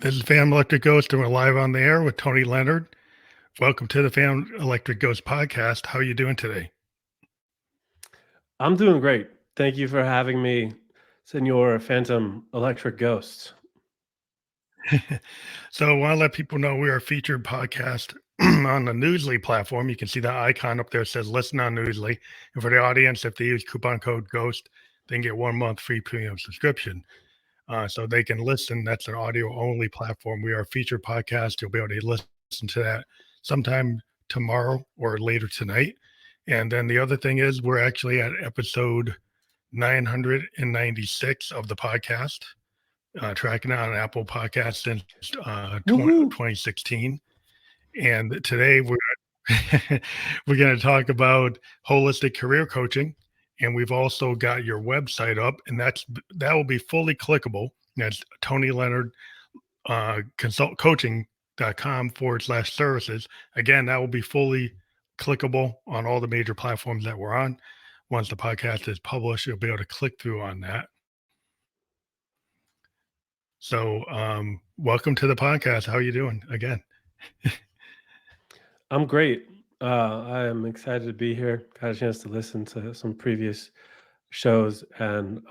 This is Fan Electric Ghost, and we're live on the air with Tony Leonard. Welcome to the Fan Electric Ghost podcast. How are you doing today? I'm doing great. Thank you for having me, Senor Phantom Electric Ghost. So I want to let people know we are a featured podcast on the Newsly platform. You can see the icon up there that says listen on Newsly. And for the audience, if they use coupon code GHOST, they can get 1 month free premium subscription. So they can listen. That's an audio only platform. We are a featured podcast. You'll be able to listen to that sometime tomorrow or later tonight. And then the other thing is, we're actually at episode 996 of the podcast, tracking on Apple Podcasts since Woohoo! 2016. And today we're going to talk about holistic career coaching, and we've also got your website up, and that will be fully clickable. That's Tony Leonard consult coaching.com/services. Again, that will be fully clickable on all the major platforms that we're on. Once the podcast is published, you'll be able to click through on that. So, welcome to the podcast. How are you doing again? I'm great. I am excited to be here. Got a chance to listen to some previous shows and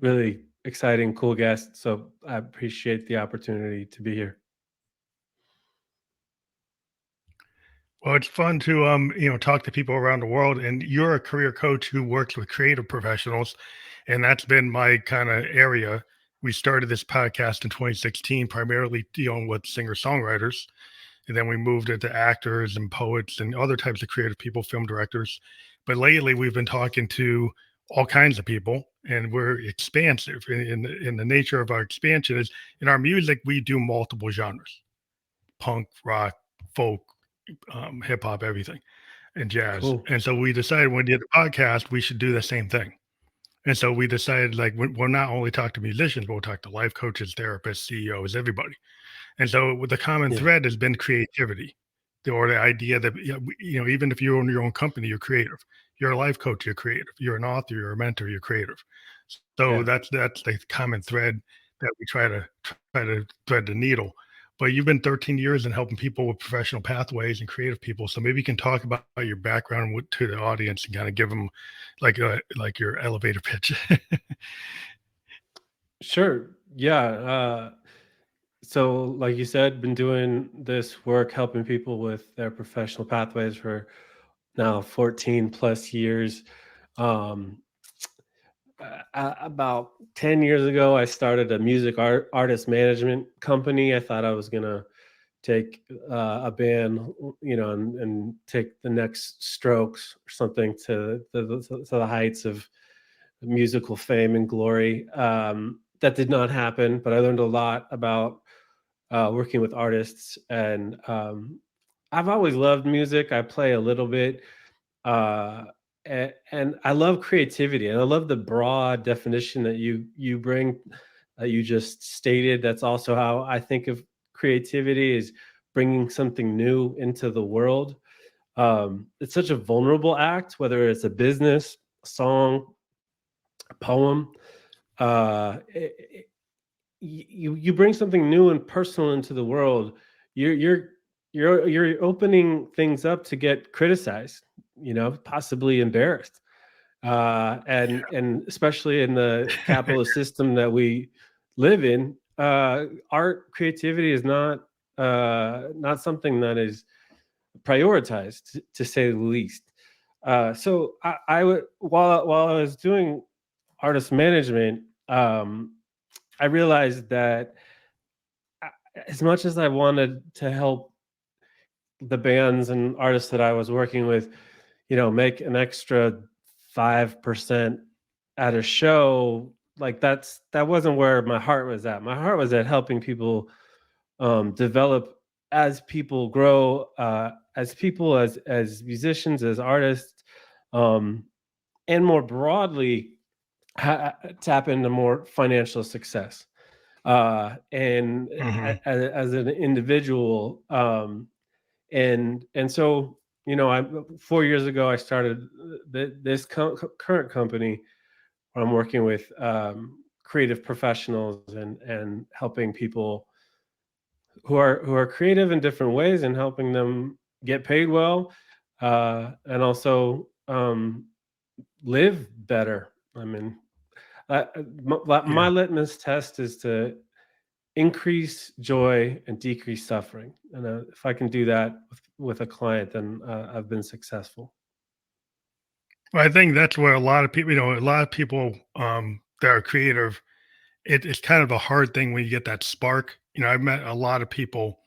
really exciting, cool guests. So I appreciate the opportunity to be here. Well, it's fun to talk to people around the world, and you're a career coach who works with creative professionals, and that's been my kind of area. We started this podcast in 2016, primarily dealing with singer-songwriters, and then we moved into actors and poets and other types of creative people, film directors. But lately, we've been talking to all kinds of people, and we're expansive. In the nature of our expansion is in our music, we do multiple genres: punk, rock, folk, hip hop, everything, and jazz. Cool. And so we decided when we did the podcast, we should do the same thing. And so we decided, like, we'll not only talk to musicians, but we'll talk to life coaches, therapists, CEOs, everybody. And so the common Yeah. thread has been creativity, or the idea that, even if you own your own company, you're creative. You're a life coach, you're creative. You're an author, you're a mentor, you're creative. So Yeah. that's the common thread that we try to thread the needle. But you've been 13 years in helping people with professional pathways and creative people. So maybe you can talk about your background to the audience and kind of give them like your elevator pitch. Sure. Yeah. So, like you said, been doing this work helping people with their professional pathways for now 14 plus years. Um, about 10 years ago, I started a artist management company. I thought I was going to take a band, and take the next Strokes or something to the heights of musical fame and glory. That did not happen, but I learned a lot about working with artists. And I've always loved music. I play a little bit. Uh, and I love creativity, and I love the broad definition that you bring, that you just stated. That's also how I think of creativity, is bringing something new into the world. It's such a vulnerable act, whether it's a business, a song, a poem. You bring something new and personal into the world. You're opening things up to get criticized, possibly embarrassed, and especially in the capitalist system that we live in. Art creativity is not something that is prioritized, to say the least. So I would, while I was doing artist management, I realized that as much as I wanted to help the bands and artists that I was working with, make an extra 5% at a show, like that wasn't where my heart was at. My heart was at helping people develop as people grow, as people, as musicians, as artists, um, and more broadly, tap into more financial success. And Hmm. as an individual, and so, I 4 years ago I started this current company where I'm working with creative professionals and helping people who are creative in different ways and helping them get paid well, and also live better. I mean, my Yeah. litmus test is to increase joy and decrease suffering. And if I can do that with a client, then I've been successful. Well, I think that's where a lot of people, a lot of people that are creative, it's kind of a hard thing when you get that spark. I've met a lot of people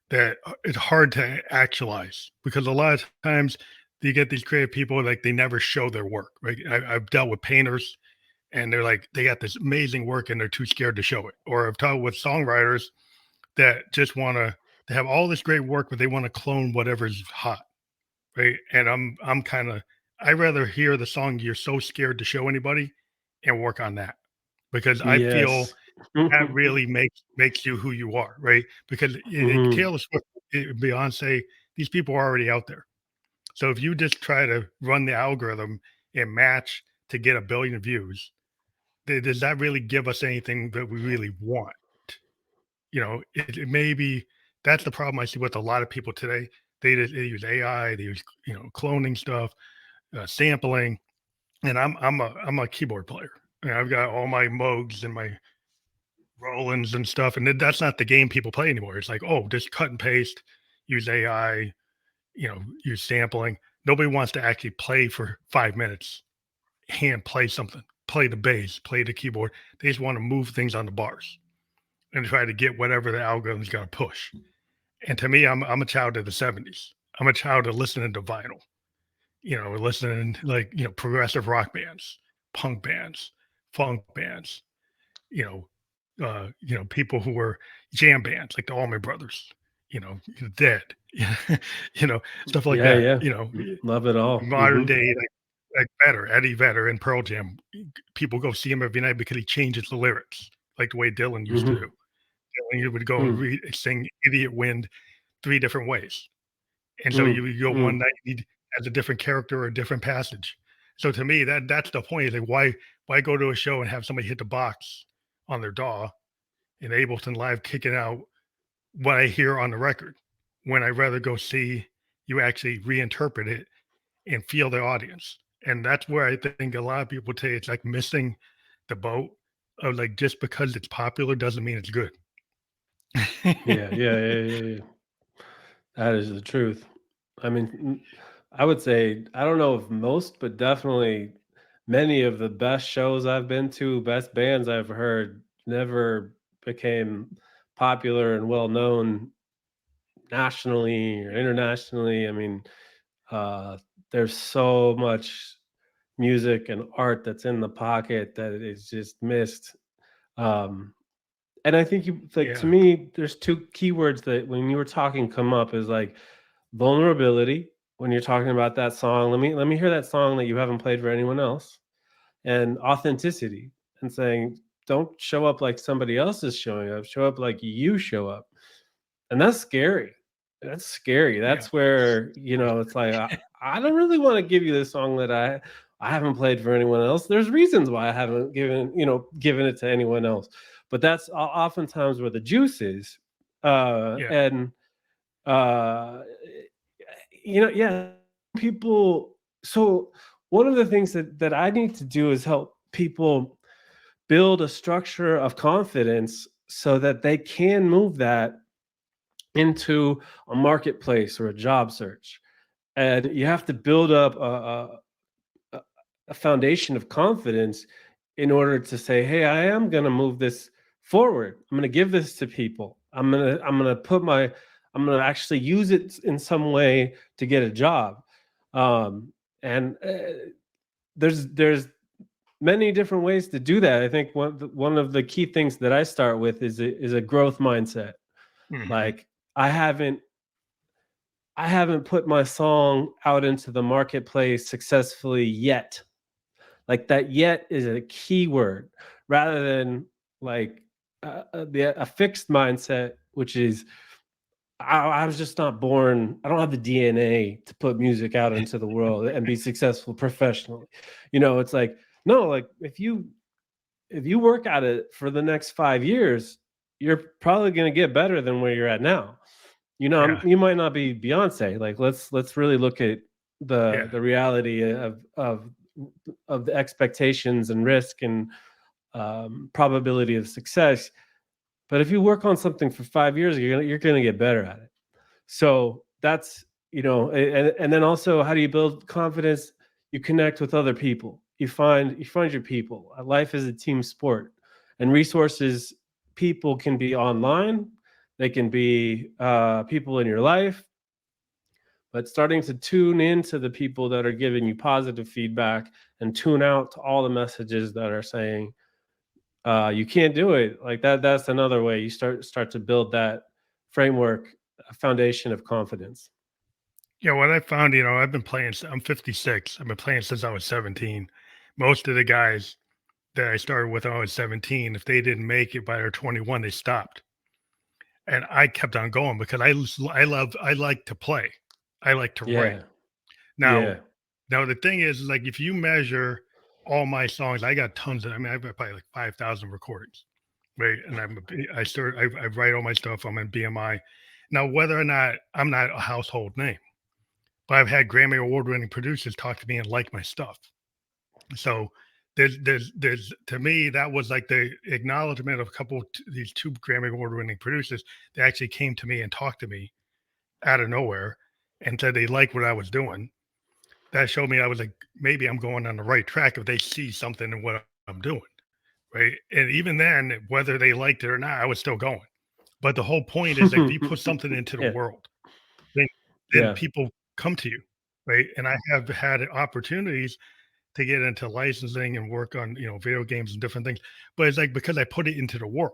that it's hard to actualize because a lot of times you get these creative people like they never show their work. Right? I've dealt with painters and they're like they got this amazing work and they're too scared to show it. Or I've talked with songwriters that just want to they have all this great work, but they want to clone whatever's hot, right? And I'm kind of I rather hear the song you're so scared to show anybody and work on that because I feel Yes. that really makes you who you are, right? Because Hmm. Taylor Swift, Beyonce, these people are already out there. So if you just try to run the algorithm and match to get a billion views, does that really give us anything that we really want? It may be that's the problem I see with a lot of people today. They use AI, they use cloning stuff, sampling, and I'm a keyboard player. I've got all my Moogs and my Rollins and stuff, and that's not the game people play anymore. It's like, oh, just cut and paste, use AI, use sampling. Nobody wants to actually play for 5 minutes, hand play something, play the bass, play the keyboard. They just want to move things on the bars and try to get whatever the algorithm's going to push. And to me, I'm a child of the '70s. I'm a child of listening to vinyl. Listening like progressive rock bands, punk bands, funk bands. You people who were jam bands like the Allman Brothers. Dead. Stuff like Yeah, that. yeah. Love it all. Modern day like Vedder, Eddie Vedder in Pearl Jam. People go see him every night because he changes the lyrics, like the way Dylan used to do. Hmm. Dylan would go sing "Idiot Wind" 3 different ways. And so Mm, you go one mm. night, he has a different character or a different passage. So to me, that's the point. Is like why go to a show and have somebody hit the box on their DAW in Ableton Live kicking out what I hear on the record when I'd rather go see you actually reinterpret it and feel the audience. And that's where I think a lot of people say it's like missing the boat of like just because it's popular doesn't mean it's good. Yeah, yeah, yeah, yeah, yeah. That is the truth. I mean, I would say, I don't know if most, but definitely many of the best shows I've been to, best bands I've heard, never became popular and well known nationally or internationally. I mean, uh, there's so much music and art that's in the pocket that is just missed. Um, and I think you like, to Yeah. me, there's two keywords that when you were talking come up is like vulnerability. When you're talking about that song, let me hear that song that you haven't played for anyone else, and authenticity, and saying don't show up like somebody else is showing up, show up like you show up. And that's scary. That's scary. Yeah. That's where, it's like, I don't really want to give you this song that I haven't played for anyone else. There's reasons why I haven't given it to anyone else. But that's oftentimes where the juice is. Yeah. And uh yeah, people. So one of the things that I need to do is help people build a structure of confidence so that they can move that into a marketplace or a job search. And you have to build up a foundation of confidence in order to say, hey, I am going to move this forward. I'm going to give this to people. I'm going to actually use it in some way to get a job. And there's many different ways to do that. I think one of the key things that I start with is a growth mindset. Mhm. Like, I haven't put my song out into the marketplace successfully yet. Like, that yet is a key word rather than like a fixed mindset, which is I was just not born. I don't have the DNA to put music out into the world and be successful professionally. It's like, no, like if you work at it for the next 5 years, you're probably going to get better than where you're at now. You know, Yeah. you might not be Beyonce. Like, let's really look at Yeah. the reality of the expectations and risk and probability of success. But if you work on something for 5 years, you're gonna get better at it. So that's, and then also, how do you build confidence? You connect with other people. You find your people. Life is a team sport, and resources, people can be online, they can be people in your life, but starting to tune into the people that are giving you positive feedback and tune out to all the messages that are saying you can't do it, like that's another way you start to build that framework, foundation of confidence. Yeah, what I found, I've been playing. I'm 56. I've been playing since I was 17. Most of the guys that I started with when I was 17, if they didn't make it by their 21, they stopped. And I kept on going because I like to play. I like to write. Yeah, Now, yeah. now the thing is, like, if you measure all my songs, I got tons of. I mean, I've got probably like 5,000 recordings, right? And I write all my stuff. I'm in BMI. Now, whether or not I'm not a household name, but I've had Grammy award winning producers talk to me and like my stuff. So there's to me that was like the acknowledgement of a couple these two Grammy award winning producers that actually came to me and talked to me out of nowhere and said they liked what I was doing. That showed me I was like, maybe I'm going on the right track if they see something in what I'm doing. Right. And even then, whether they liked it or not, I was still going. But the whole point is like if you put something into the Yeah, world, then yeah. people come to you. Right. And I have had opportunities to get into licensing and work on, video games and different things. But it's like because I put it into the world.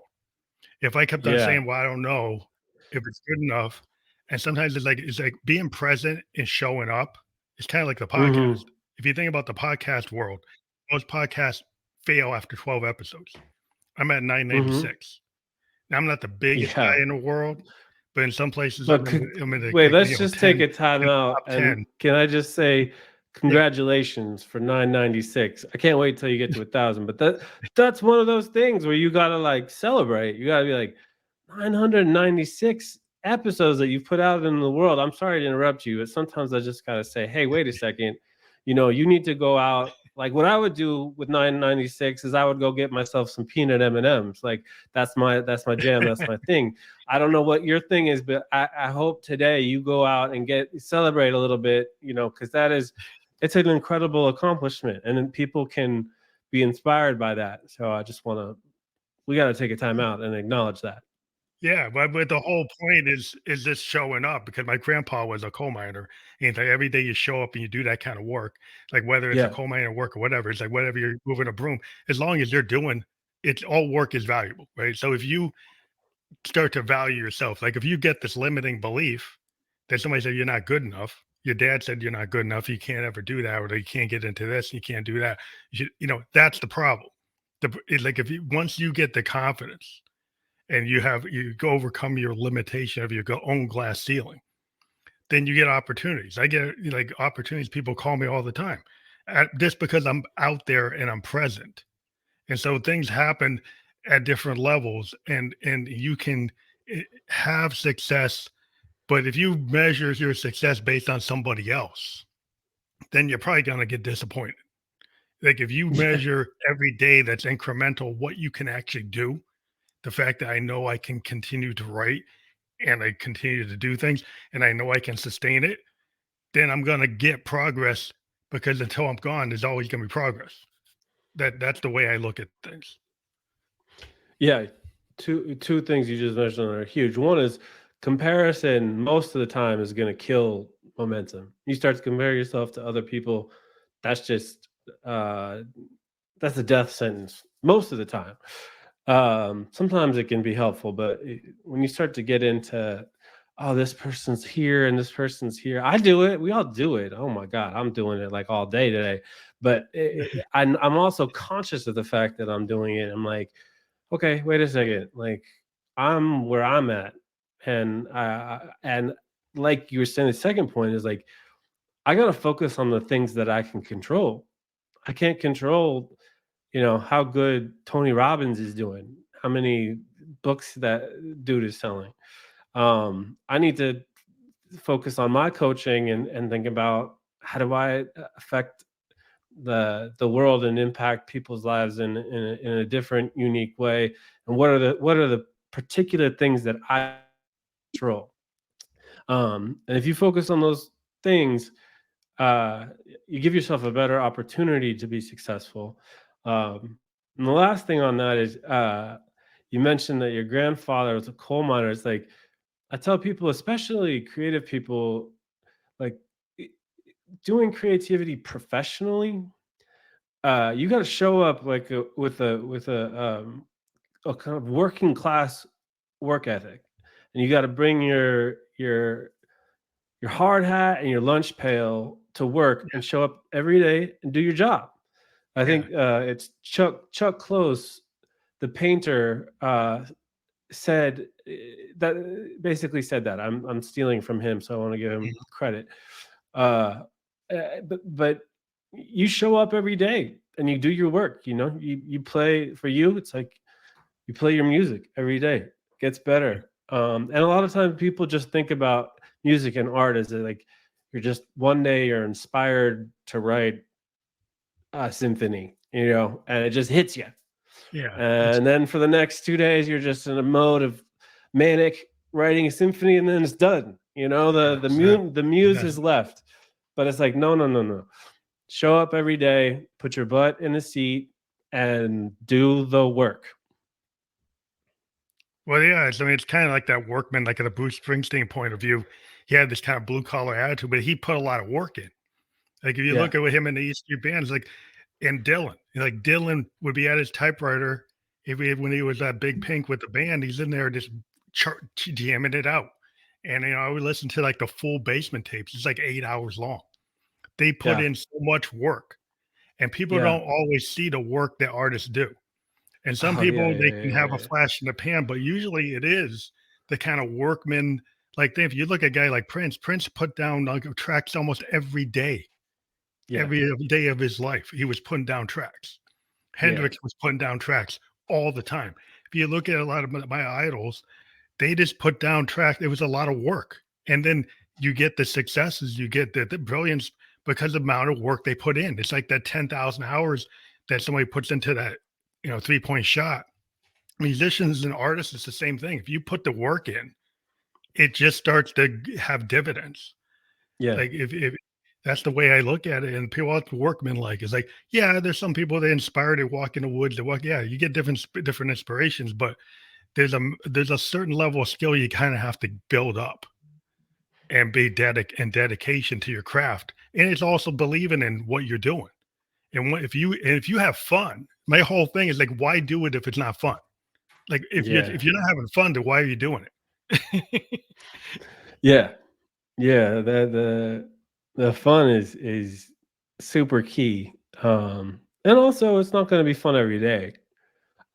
If I kept on Yeah. saying, well, I don't know if it's good enough. And sometimes it's like being present and showing up. It's kind of like the podcast. Hmm. If you think about the podcast world, most podcasts fail after 12 episodes. I'm at Hmm. 996. Now I'm not the biggest guy Yeah. in the world, but in some places But I'm in the wait, like, let's just 10 take a in time the out. top And 10. can I just say Yeah. congratulations for 996. I can't wait till you get to 1,000. But that's one of those things where you gotta like celebrate. You gotta be like 996 episodes that you've put out in the world. I'm sorry to interrupt you, but sometimes I just gotta say, hey, wait a second. You need to go out. Like, what I would do with 996 is I would go get myself some peanut M&Ms. Like, that's my jam. That's my thing. I don't know what your thing is, but I hope today you go out and celebrate a little bit, because it's an incredible accomplishment, and then people can be inspired by that. So I just we got to take a time out and acknowledge that. Yeah, but the whole point is this showing up because my grandpa was a coal miner, and it's like every day you show up and you do that kind of work, like whether it's a Yeah. coal miner work or whatever, it's like whatever you're moving a broom, as long as you're doing it's all work is valuable, right? So if you start to value yourself, like if you get this limiting belief that somebody said you're not good enough, your dad said you're not good enough, you can't ever do that, or you can't get into this, you can't do that. That's the problem. Like if you once you get the confidence and you go overcome your limitation of your own glass ceiling, then you get opportunities. I get like opportunities. People call me all the time, just because I'm out there and I'm present, and so things happen at different levels, and you can have success. But if you measure your success based on somebody else, then you're probably going to get disappointed. Like if you measure every day that's incremental, what you can actually do, the fact that I know I can continue to write and I continue to do things and I know I can sustain it, then I'm gonna get progress because until I'm gone, there's always gonna be progress. That's the way I look at things. Yeah, two things you just mentioned are huge. One is comparison. Most of the time is going to kill momentum. You start to compare yourself to other people. That's just uh, that's a death sentence most of the time. Sometimes it can be helpful, but when you start to get into, oh, this person's here and this person's here, I do it. We all do it. Oh my God, I'm doing it like all day today. But I'm also conscious of the fact that I'm doing it. I'm like, okay, wait a second. Like, I'm where I'm at, and like you were saying, the second point is like I got to focus on the things that I can control. I can't control, how good Tony Robbins is doing, how many books that dude is selling. I need to focus on my coaching and think about how do I affect the world and impact people's lives in a different, unique way, and what are the particular things that I control. And if you focus on those things, uh, you give yourself a better opportunity to be successful. And the last thing on that is, you mentioned that your grandfather was a coal miner. It's like I tell people, especially creative people, like i- doing creativity professionally, you got to show up like a kind of working class work ethic, and you got to bring your hard hat and your lunch pail to work and show up every day and do your job. I Yeah. think it's Chuck Close, the painter, said that basically said that. I'm stealing from him, so I want to give him credit. Uh, but you show up every day and you do your work. You know, you play for you. It's like you play your music every day. It gets better. And a lot of times people just think about music and art as like you're just one day you're inspired to write a symphony, you know, and it just hits you. Yeah. It's And then for the next 2 days, you're just in a mode of manic writing a symphony, and then it's done. You know, yeah, the muse that's is left, but it's like no, no, no, no. Show up every day, put your butt in the seat, and do the work. well, yeah, I mean, it's kind of like that workman, like at a Bruce Springsteen point of view. He had this kind of blue collar attitude, but he put a lot of work in. Like if you Yeah, look at with him in the East Street Bands, like and Dylan, like Dylan would be at his typewriter when he was that Big Pink with the band. He's in there just jamming it out, and I would listen to like the full basement tapes. It's like 8 hours long. They put yeah, in so much work, and people yeah. don't always see the work that artists do. And some Oh yeah, people, yeah, they yeah, can yeah, have a yeah. flash in the pan, but usually it is the kind of workman. Like if you look at a guy like Prince, Prince put down like tracks almost Yeah, every day of his life. He was putting down tracks. yeah, Hendrix was putting down tracks all the time. If you look at a lot of my idols, they just put down tracks. It was a lot of work. And then you get the successes, you get the brilliance because of the amount of work they put in. It's like that 10,000 hours that somebody puts into that, 3-point shot. Musicians and artists, it's the same thing. If you put the work in, it just starts to have dividends. yeah, Like if that's the way I look at it, and people want workmen like is like, yeah, there's some people that inspire to walk in the woods to walk. Yeah, you get different inspirations, but there's a certain level of skill you kind of have to build up and be dedication to your craft, and it's also believing in what you're doing. And if you have fun, my whole thing is like, why do it if it's not fun? Like yeah, if you're not having fun, then why are you doing it? yeah, yeah. The fun is super key. And also it's not going to be fun every day.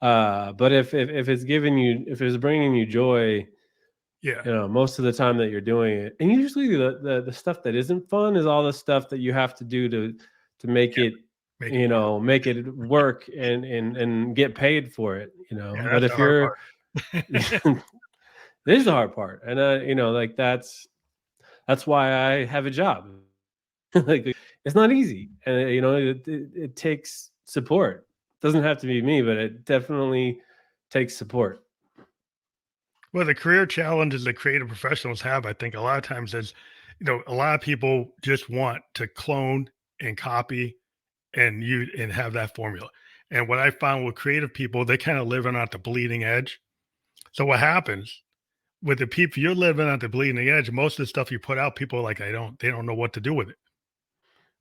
But if it's giving you, if it's bringing you joy, Yeah, you know, most of the time that you're doing it, and usually the stuff that isn't fun is all the stuff that you have to do to make yeah, it, make it you work. know, make it work and get paid for it, you know. Yeah, But that's the if hard you're part. this is the hard part, and you know, like that's why I have a job. Like it's not easy, and you know, it takes support. It doesn't have to be me, but it definitely takes support. Well, the career challenges that creative professionals have, I think a lot of times is, a lot of people just want to clone and copy and have that formula. And what I found with creative people, they kind of living at the bleeding edge. So what happens with the people you're living at the bleeding edge, most of the stuff you put out, people are like, they don't know what to do with it.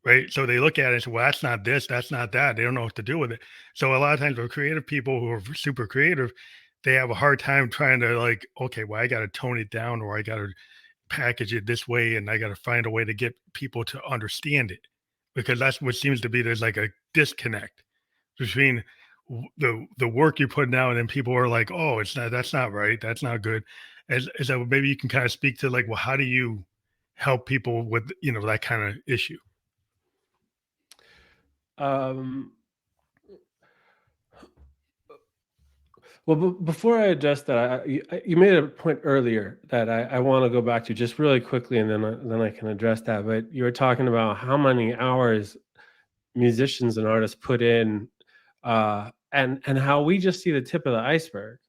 Right. So they look at it and say, well, that's not this, that's not that. They don't know what to do with it. So a lot of times with creative people who are super creative, they have a hard time trying to like, okay, well, I got to tone it down or I got to package it this way and I got to find a way to get people to understand it because that's what seems to be there's like a disconnect between the work you're putting out and then people are like, oh, it's not that's not right, that's not good. As that maybe you can kind of speak to like, well, how do you help people with that kind of issue? Um, Well, before I address that, you made a point earlier that I want to go back to just really quickly, and then I can address that. But you were talking about how many hours musicians and artists put in, and how we just see the tip of the iceberg,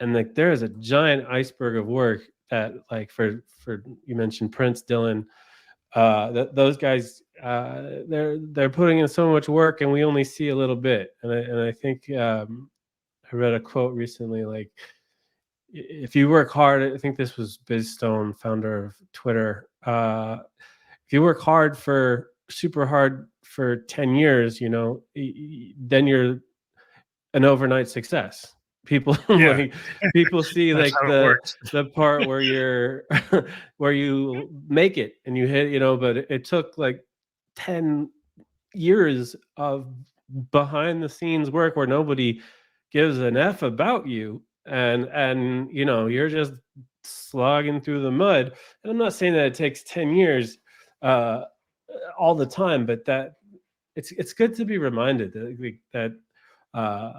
and like there is a giant iceberg of work that, like, for you mentioned Prince, Dylan, that those guys, they're putting in so much work, and we only see a little bit. And I think I read a quote recently, like, if you work hard, I think this was Biz Stone, founder of Twitter. If you work hard for super hard for 10 years, then you're an overnight success. People Yeah, like people see that's like how it the works. the part where you're where you make it and you hit, but it took like 10 years of behind the scenes work where nobody gives an F about you, and you're just slogging through the mud. And I'm not saying that it takes 10 years uh all the time, but that it's good to be reminded that uh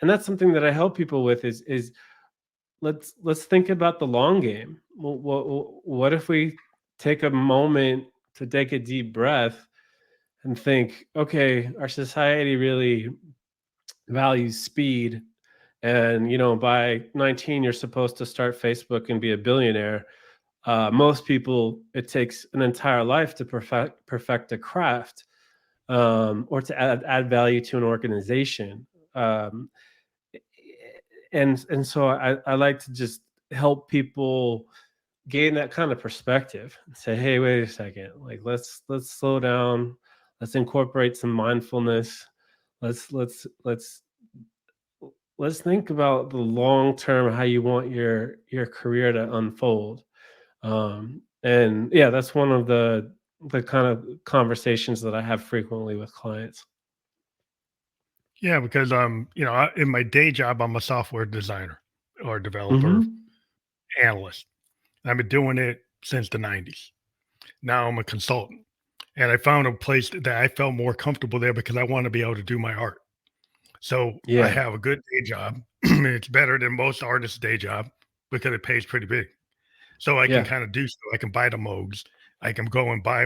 and that's something that I help people with is let's think about the long game. What if we take a moment to take a deep breath and think, okay, our society really values speed, and by 19 you're supposed to start Facebook and be a billionaire. Most people, it takes an entire life to perfect a craft, or to add value to an organization. um, and so I like to just help people gain that kind of perspective and say, hey, wait a second, like let's slow down, let's incorporate some mindfulness, let's let's think about the long term, how you want your career to unfold. And yeah, that's one of the kind of conversations that I have frequently with clients. Yeah, because in my day job, I'm a software designer or developer Hmm. analyst. I've been doing it since the '90s. Now I'm a consultant, and I found a place that I felt more comfortable there because I want to be able to do my art. So I Yeah. have a good day job. It's better than most artists' day job because it pays pretty big. So I can Yeah. kind of do so. I can buy the Moogs. I can go and buy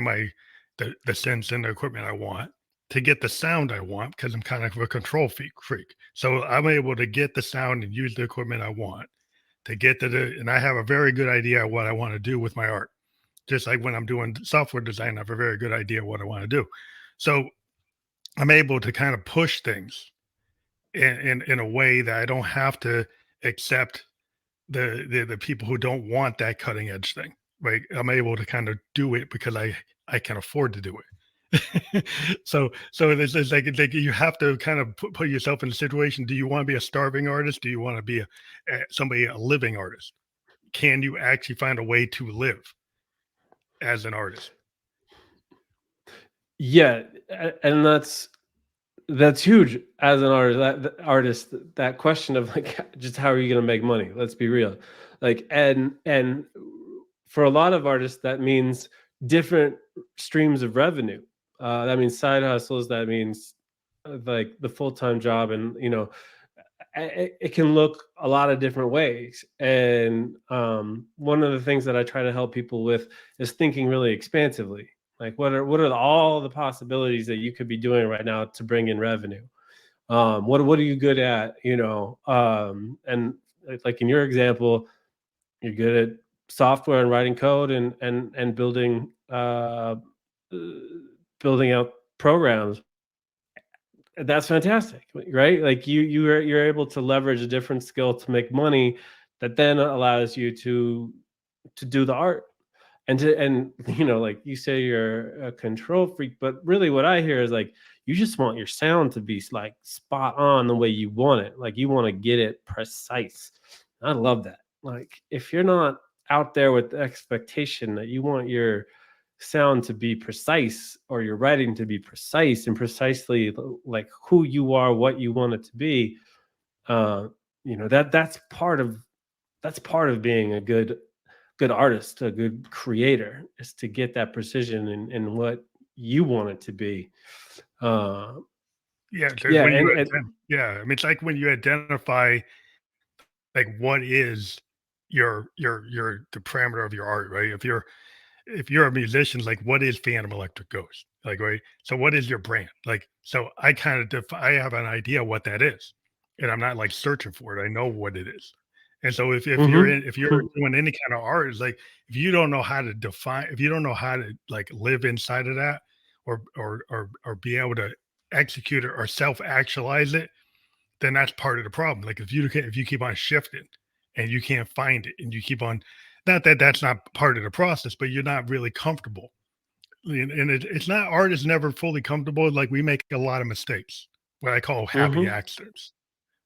the synths and the equipment I want to get the sound I want because I'm kind of a control freak. So I'm able to get the sound and use the equipment I want to get to and I have a very good idea of what I want to do with my art. Just like when I'm doing software design, I have a very good idea of what I want to do. So I'm able to kind of push things in a way that I don't have to accept the people who don't want that cutting edge thing. Right. I'm able to kind of do it because I can afford to do it. So it's like you have to kind of put yourself in a situation. Do you want to be a starving artist? Do you want to be a living artist? Can you actually find a way to live as an artist? Yeah, and that's huge as an artist. That question of like, just how are you going to make money? Let's be real. Like, and for a lot of artists, that means different streams of revenue. That means side hustles. That means like the full time job, and it can look a lot of different ways. And one of the things that I try to help people with is thinking really expansively. Like, what are all the possibilities that you could be doing right now to bring in revenue? What are you good at? And like in your example, you're good at software and writing code, and uh, building out programs. That's fantastic, right? Like you're able to leverage a different skill to make money that then allows you to do the art. And like you say, you're a control freak, but really what I hear is like you just want your sound to be like spot on the way you want it. Like you want to get it precise. I love that. Like if you're not out there with the expectation that you want your sound to be precise, or your writing to be precise and precisely like who you are, what you want it to be, uh that's part of being a good artist, a good creator, is to get that precision in what you want it to be. uh Yeah, because Yeah, when you and yeah, I mean, it's like when you identify, like, what is your the parameter of your art, right? If you're a musician, like, what is Phantom Electric Ghost? Like, right? So what is your brand? Like, so I kind of I have an idea what that is, and I'm not like searching for it. I know what it is. And so if you're Mhm. doing any kind of art, it's like if you don't know how to define, if you don't know how to like live inside of that, or be able to execute it or self actualize it, then that's part of the problem. Like if you keep on shifting and you can't find it and you keep on, not that that's not part of the process, but you're not really comfortable. And it's not, art is never fully comfortable. Like we make a lot of mistakes, what I call happy Mhm. accidents,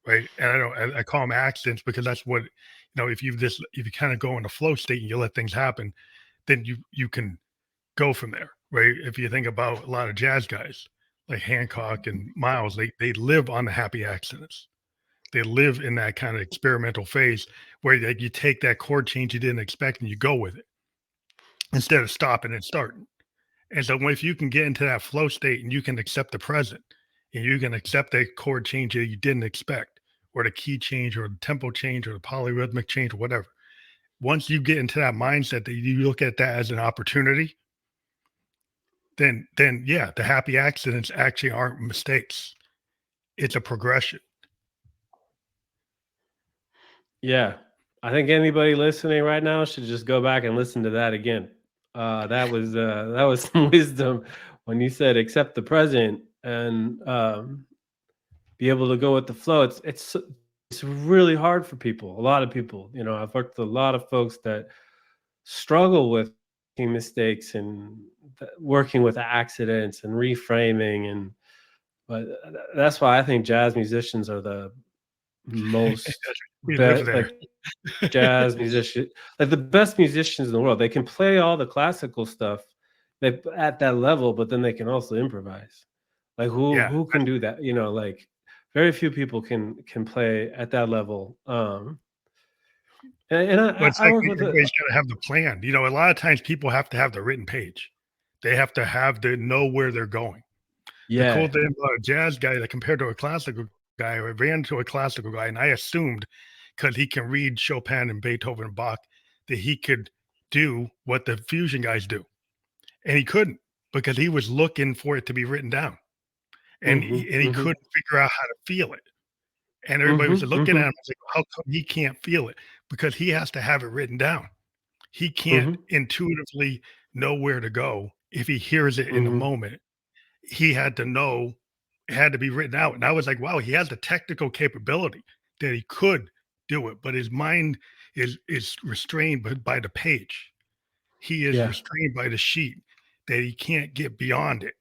right? And I call them accidents because that's what, if you kind of go in a flow state and you let things happen, then you can go from there, right? If you think about a lot of jazz guys like Hancock and Miles, they live on the happy accidents. They live in that kind of experimental phase where like you take that chord change you didn't expect and you go with it instead of stopping and starting. And so if you can get into that flow state and you can accept the present and you can accept that chord change that you didn't expect, or the key change or the tempo change or the polyrhythmic change or whatever. Once you get into that mindset that you look at that as an opportunity, then yeah, the happy accidents actually aren't mistakes. It's a progression. Yeah. I think anybody listening right now should just go back and listen to that again. That was some wisdom when you said accept the present and be able to go with the flow. It's really hard for people. A lot of people, I've worked with a lot of folks that struggle with making mistakes and working with accidents and reframing, and but that's why I think jazz musicians are the most We live there. like jazz musician, like the best musicians in the world. They can play all the classical stuff they at that level, but then they can also improvise. Like Yeah. who can do that? Like very few people can play at that level. And Well, I, it's I like work with a everybody's gotta have the plan. A lot of times people have to have the written page. They have to have to know where they're going. The cool yeah. thing about a jazz guy that compared to a classical guy, I ran into a classical guy and I assumed because he can read Chopin and Beethoven and Bach that he could do what the fusion guys do. And he couldn't because he was looking for it to be written down. Hmm. And he Hmm. couldn't figure out how to feel it. And everybody was Hmm. looking at Hmm. him and like, how come he can't feel it? Because he has to have it written down. He can't Hmm. intuitively know where to go if he hears it in the Hmm. moment. He had to know, it had to be written out. And I was like, wow, he has the technical capability that he could do it, but his mind is restrained by the page. He is Yeah. restrained by the sheet that he can't get beyond it.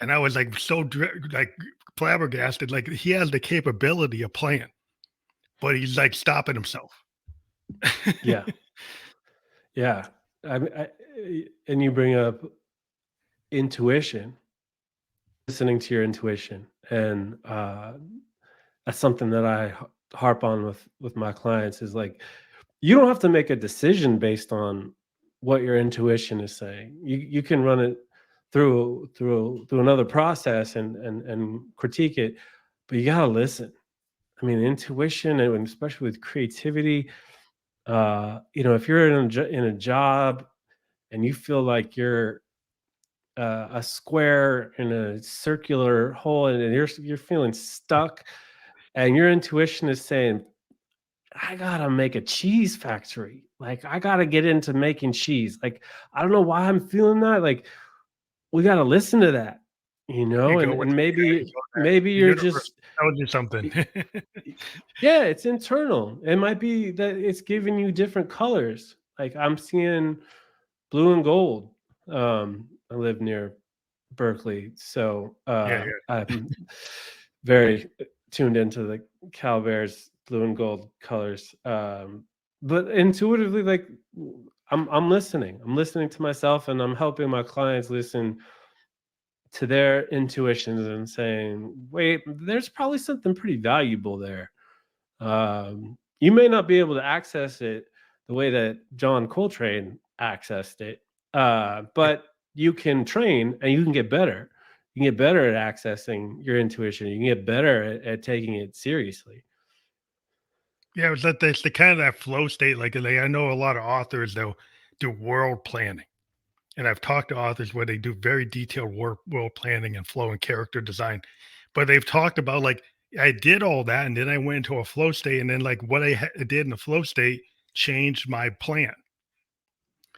And I was like so like flabbergasted. Like he has the capability of playing, but he's like stopping himself. Yeah. Yeah. And you bring up intuition, listening to your intuition, and that's something that I harp on with my clients is like you don't have to make a decision based on what your intuition is saying. You can run it through another process and critique it, but you gotta listen. I mean, intuition, and especially with creativity, if you're in a job and you feel like you're a square in a circular hole and you're feeling stuck, and your intuition is saying, I gotta make a cheese factory. Like I gotta get into making cheese. Like I don't know why I'm feeling that. Like we gotta listen to that, You and go with and yeah, you maybe go that maybe the you're universe just tells you something. yeah, it's internal. It might be that it's giving you different colors. Like I'm seeing blue and gold. I live near Berkeley, so Yeah, yeah. I'm very tuned into the Cal Bears blue and gold colors. But intuitively, like I'm listening. I'm listening to myself, and I'm helping my clients listen to their intuitions and saying, "Wait, there's probably something pretty valuable there." You may not be able to access it the way that John Coltrane accessed it, but you can train and you can get better. you can get better at accessing your intuition. You can get better at taking it seriously. Yeah, it's the kind of that flow state. Like I know a lot of authors they'll do world planning, and I've talked to authors where they do very detailed world planning and flow and character design, but they've talked about like I did all that, and then I went into a flow state, and then like what did in the flow state changed my plan.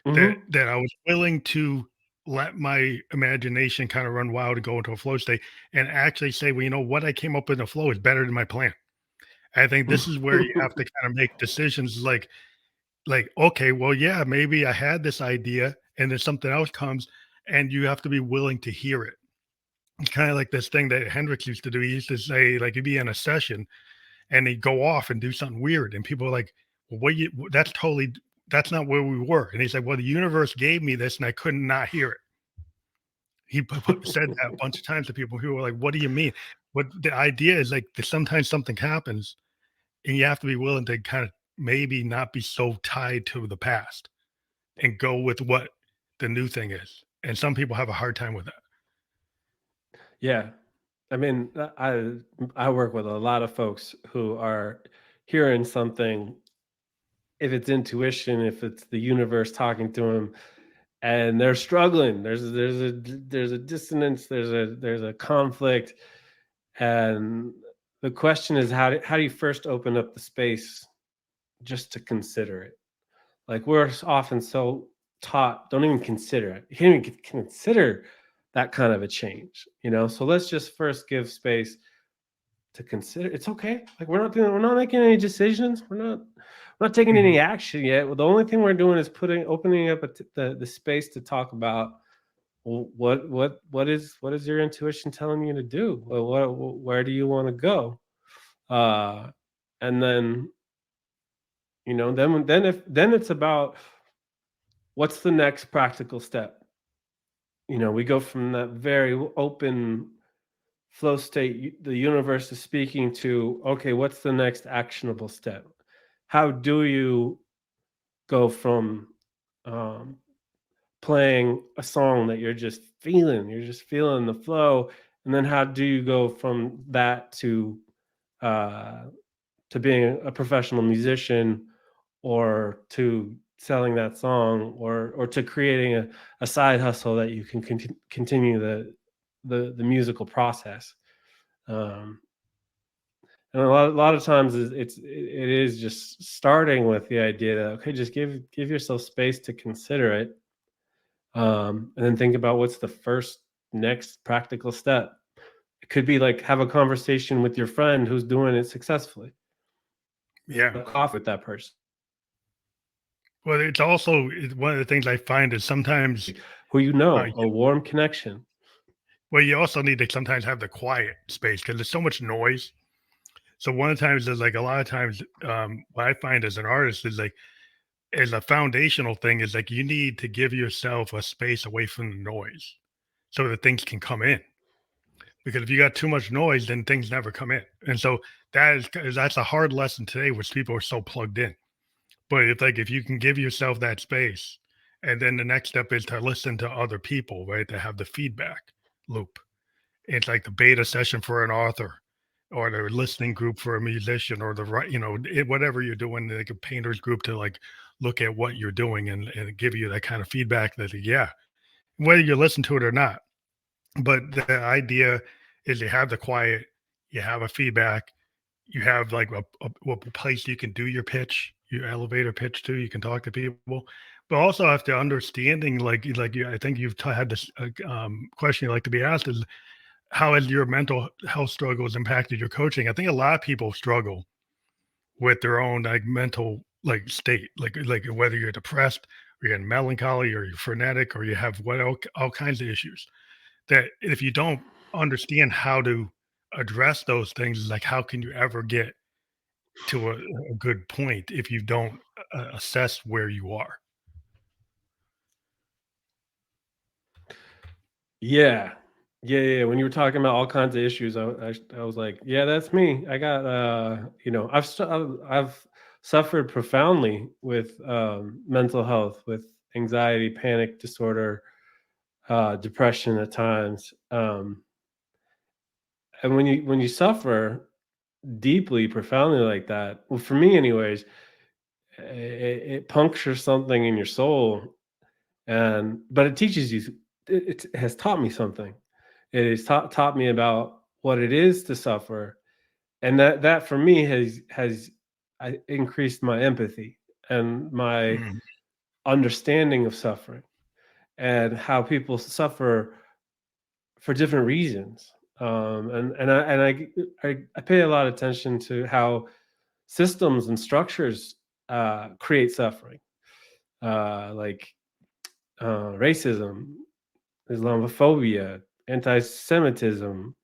Hmm. That I was willing to let my imagination kind of run wild and go into a flow state, and actually say, well, you know what I came up with in the flow is better than my plan. I think this is where you have to kind of make decisions like, okay, well, yeah, maybe I had this idea and then something else comes and you have to be willing to hear it. It's kind of like this thing that Hendrix used to do. He used to say, like, he'd be in a session and he'd go off and do something weird. And people are like, well, that's not where we were. And he said, well, the universe gave me this and I couldn't not hear it. He said that a bunch of times to people who were like, what do you mean? But the idea is like that sometimes something happens and you have to be willing to kind of maybe not be so tied to the past and go with what the new thing is. And some people have a hard time with that. Yeah. I mean, I work with a lot of folks who are hearing something, if it's intuition, if it's the universe talking to them, and they're struggling. There's a dissonance, there's a conflict. And the question is, how do you first open up the space just to consider it? Like, we're often so taught, don't even consider it. You can't even consider that kind of a change, So let's just first give space to consider. It's okay. Like, we're not making any decisions. We're not taking Mhm. any action yet. Well, the only thing we're doing is opening up the space to talk about, well, what is your intuition telling you to do? Well, where do you want to go? And then then it's about, what's the next practical step. We go from that very open flow state, the universe is speaking, to, okay, what's the next actionable step? How do you go from um, playing a song that you're just feeling the flow, and then how do you go from that uh, to being a professional musician, or to selling that song, or to creating a side hustle that you can continue the musical process. um, and a lot of times it is just starting with the idea that, okay, just give yourself space to consider it, and then think about what's the first next practical step. It could be like, have a conversation with your friend who's doing it successfully. Yeah. Have coffee with that person Well, it's also one of the things I find is sometimes, who uh, a warm connection. well, you also need to sometimes have the quiet space because there's so much noise. So one of the times is like a lot of times, what I find as an artist is like, as a foundational thing is like you need to give yourself a space away from the noise so that things can come in. Because if you got too much noise, then things never come in. And so that's a hard lesson today, which people are so plugged in. But it's like if you can give yourself that space, and then the next step is to listen to other people, right? To have the feedback loop. It's like the beta session for an author, or the listening group for a musician, or the right, whatever you're doing, like a painters group to like look at what you're doing and give you that kind of feedback that yeah, whether you listen to it or not. But the idea is you have the quiet, you have a feedback, you have like a place you can do your pitch, your elevator pitch to. You can talk to people, but also after understanding, I think you've had this question you like to be asked is how has your mental health struggles impacted your coaching? I think a lot of people struggle with their own like mental like state, like whether you're depressed or you're in melancholy or you're frenetic or you have all kinds of issues that if you don't understand how to address those things, like how can you ever get to a good point if you don't assess where you are? Yeah. Yeah. When you were talking about all kinds of issues, I was like, yeah, that's me. I got, I've suffered profoundly with mental health, with anxiety, panic disorder, depression at times. And when you suffer deeply, profoundly like that, well, for me anyways, it punctures something in your soul, but it teaches you, it has taught me something. It has taught me about what it is to suffer, and that for me has increased my empathy and my Mhm. understanding of suffering, and how people suffer for different reasons. I pay a lot of attention to how systems and structures create suffering, like racism, Islamophobia, anti-Semitism,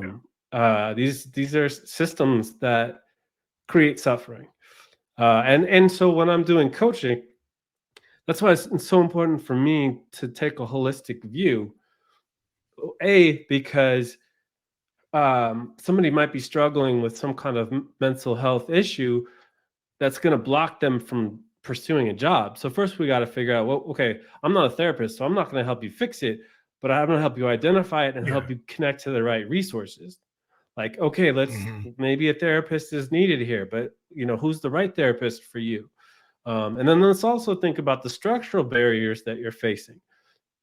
Yeah. sexism. These are systems that create suffering, and so when I'm doing coaching, that's why it's so important for me to take a holistic view. Because somebody might be struggling with some kind of mental health issue that's going to block them from pursuing a job. So first we got to figure out, well, okay, I'm not a therapist, so I'm not going to help you fix it, but I'm going to help you identify it and Yeah. help you connect to the right resources. Like, okay, Hmm. maybe a therapist is needed here, but who's the right therapist for you? And then let's also think about the structural barriers that you're facing.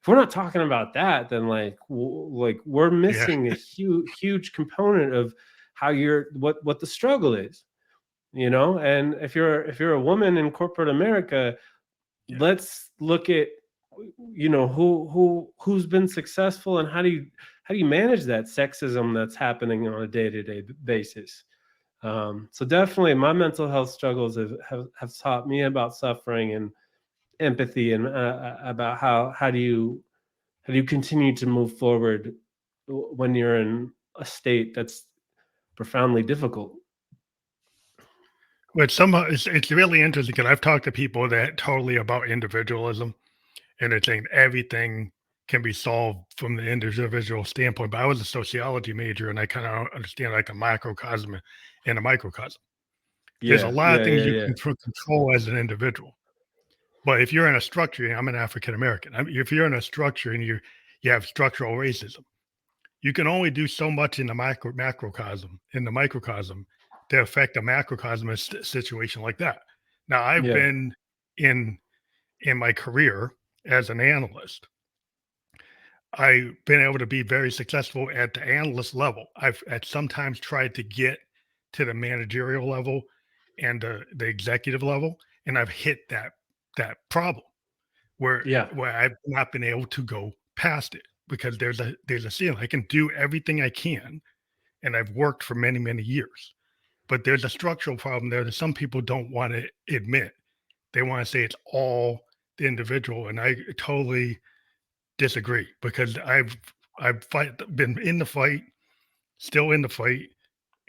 If we're not talking about that, then like we're Yeah. missing a huge component of how what the struggle is. And if you're a woman in corporate America, Yeah. let's look at who's been successful, and how do you manage that sexism that's happening on a day-to-day basis. So definitely my mental health struggles have taught me about suffering and empathy, and about how do you continue to move forward when you're in a state that's profoundly difficult. But somehow it's really interesting because I've talked to people that totally about individualism and they think everything can be solved from the individual standpoint. But I was a sociology major and I kind of understand like a microcosm and a microcosm. There's a Yeah, lot of yeah, things yeah, you yeah, can control as an individual. But if you're in a structure, I'm an African American. If you're in a structure and you have structural racism, you can only do so much in the macrocosm, in the microcosm, to affect a macrocosm situation like that. Now, I've yeah, been in in my career as an analyst. I've been able to be very successful at the analyst level. I've at sometimes tried to get to the managerial level and the executive level, and I've hit that problem where yeah, I've not been able to go past it because there's a ceiling. I can do everything I can, and I've worked for many, many years. But there's a structural problem there that some people don't want to admit. They want to say it's all the individual, and I totally disagree because been in the fight, still in the fight,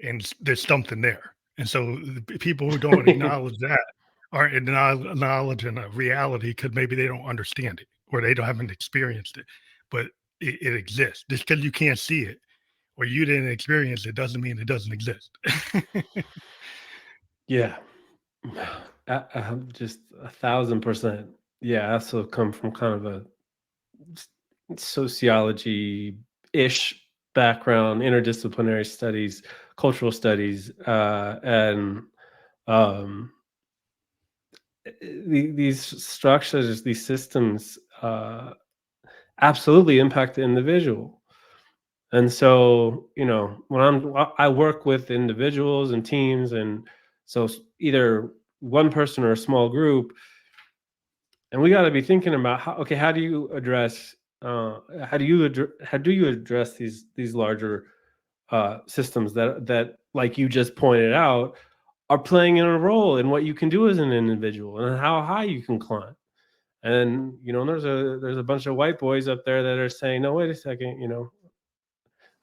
and there's something there. And so the people who don't acknowledge that aren't acknowledging a reality because maybe they don't understand it or they don't haven't experienced it. But it exists. Just because you can't see it or you didn't experience it doesn't mean it doesn't exist. yeah. Just 1,000%. Yeah, I also come from kind of a sociology-ish background, interdisciplinary studies, cultural studies, and um, these structures, these systems, absolutely impact the individual. And so, when I work with individuals and teams, and so either one person or a small group, and we got to be thinking about how do you address how do you address these larger systems that, like you just pointed out, are playing in a role in what you can do as an individual and how high you can climb. And there's a bunch of white boys up there that are saying, no, wait a second,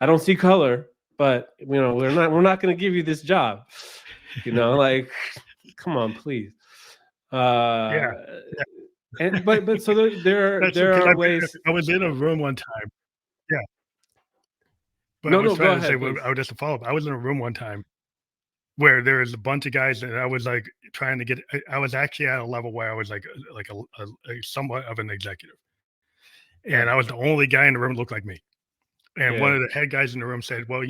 I don't see color, but we're not going to give you this job. Like, come on, please. Yeah, Uh, yeah. but so there are That's there because are ways. I was in a room one time. Yeah, but I No, was no, go trying to say, ahead, well, please. I was just a follow up. I was in a room one time where there was a bunch of guys and I was like trying to get. I was actually at a level where I was like a somewhat of an executive, Yeah, and I was the only guy in the room that looked like me. And one Yeah. of the head guys in the room said, "Well,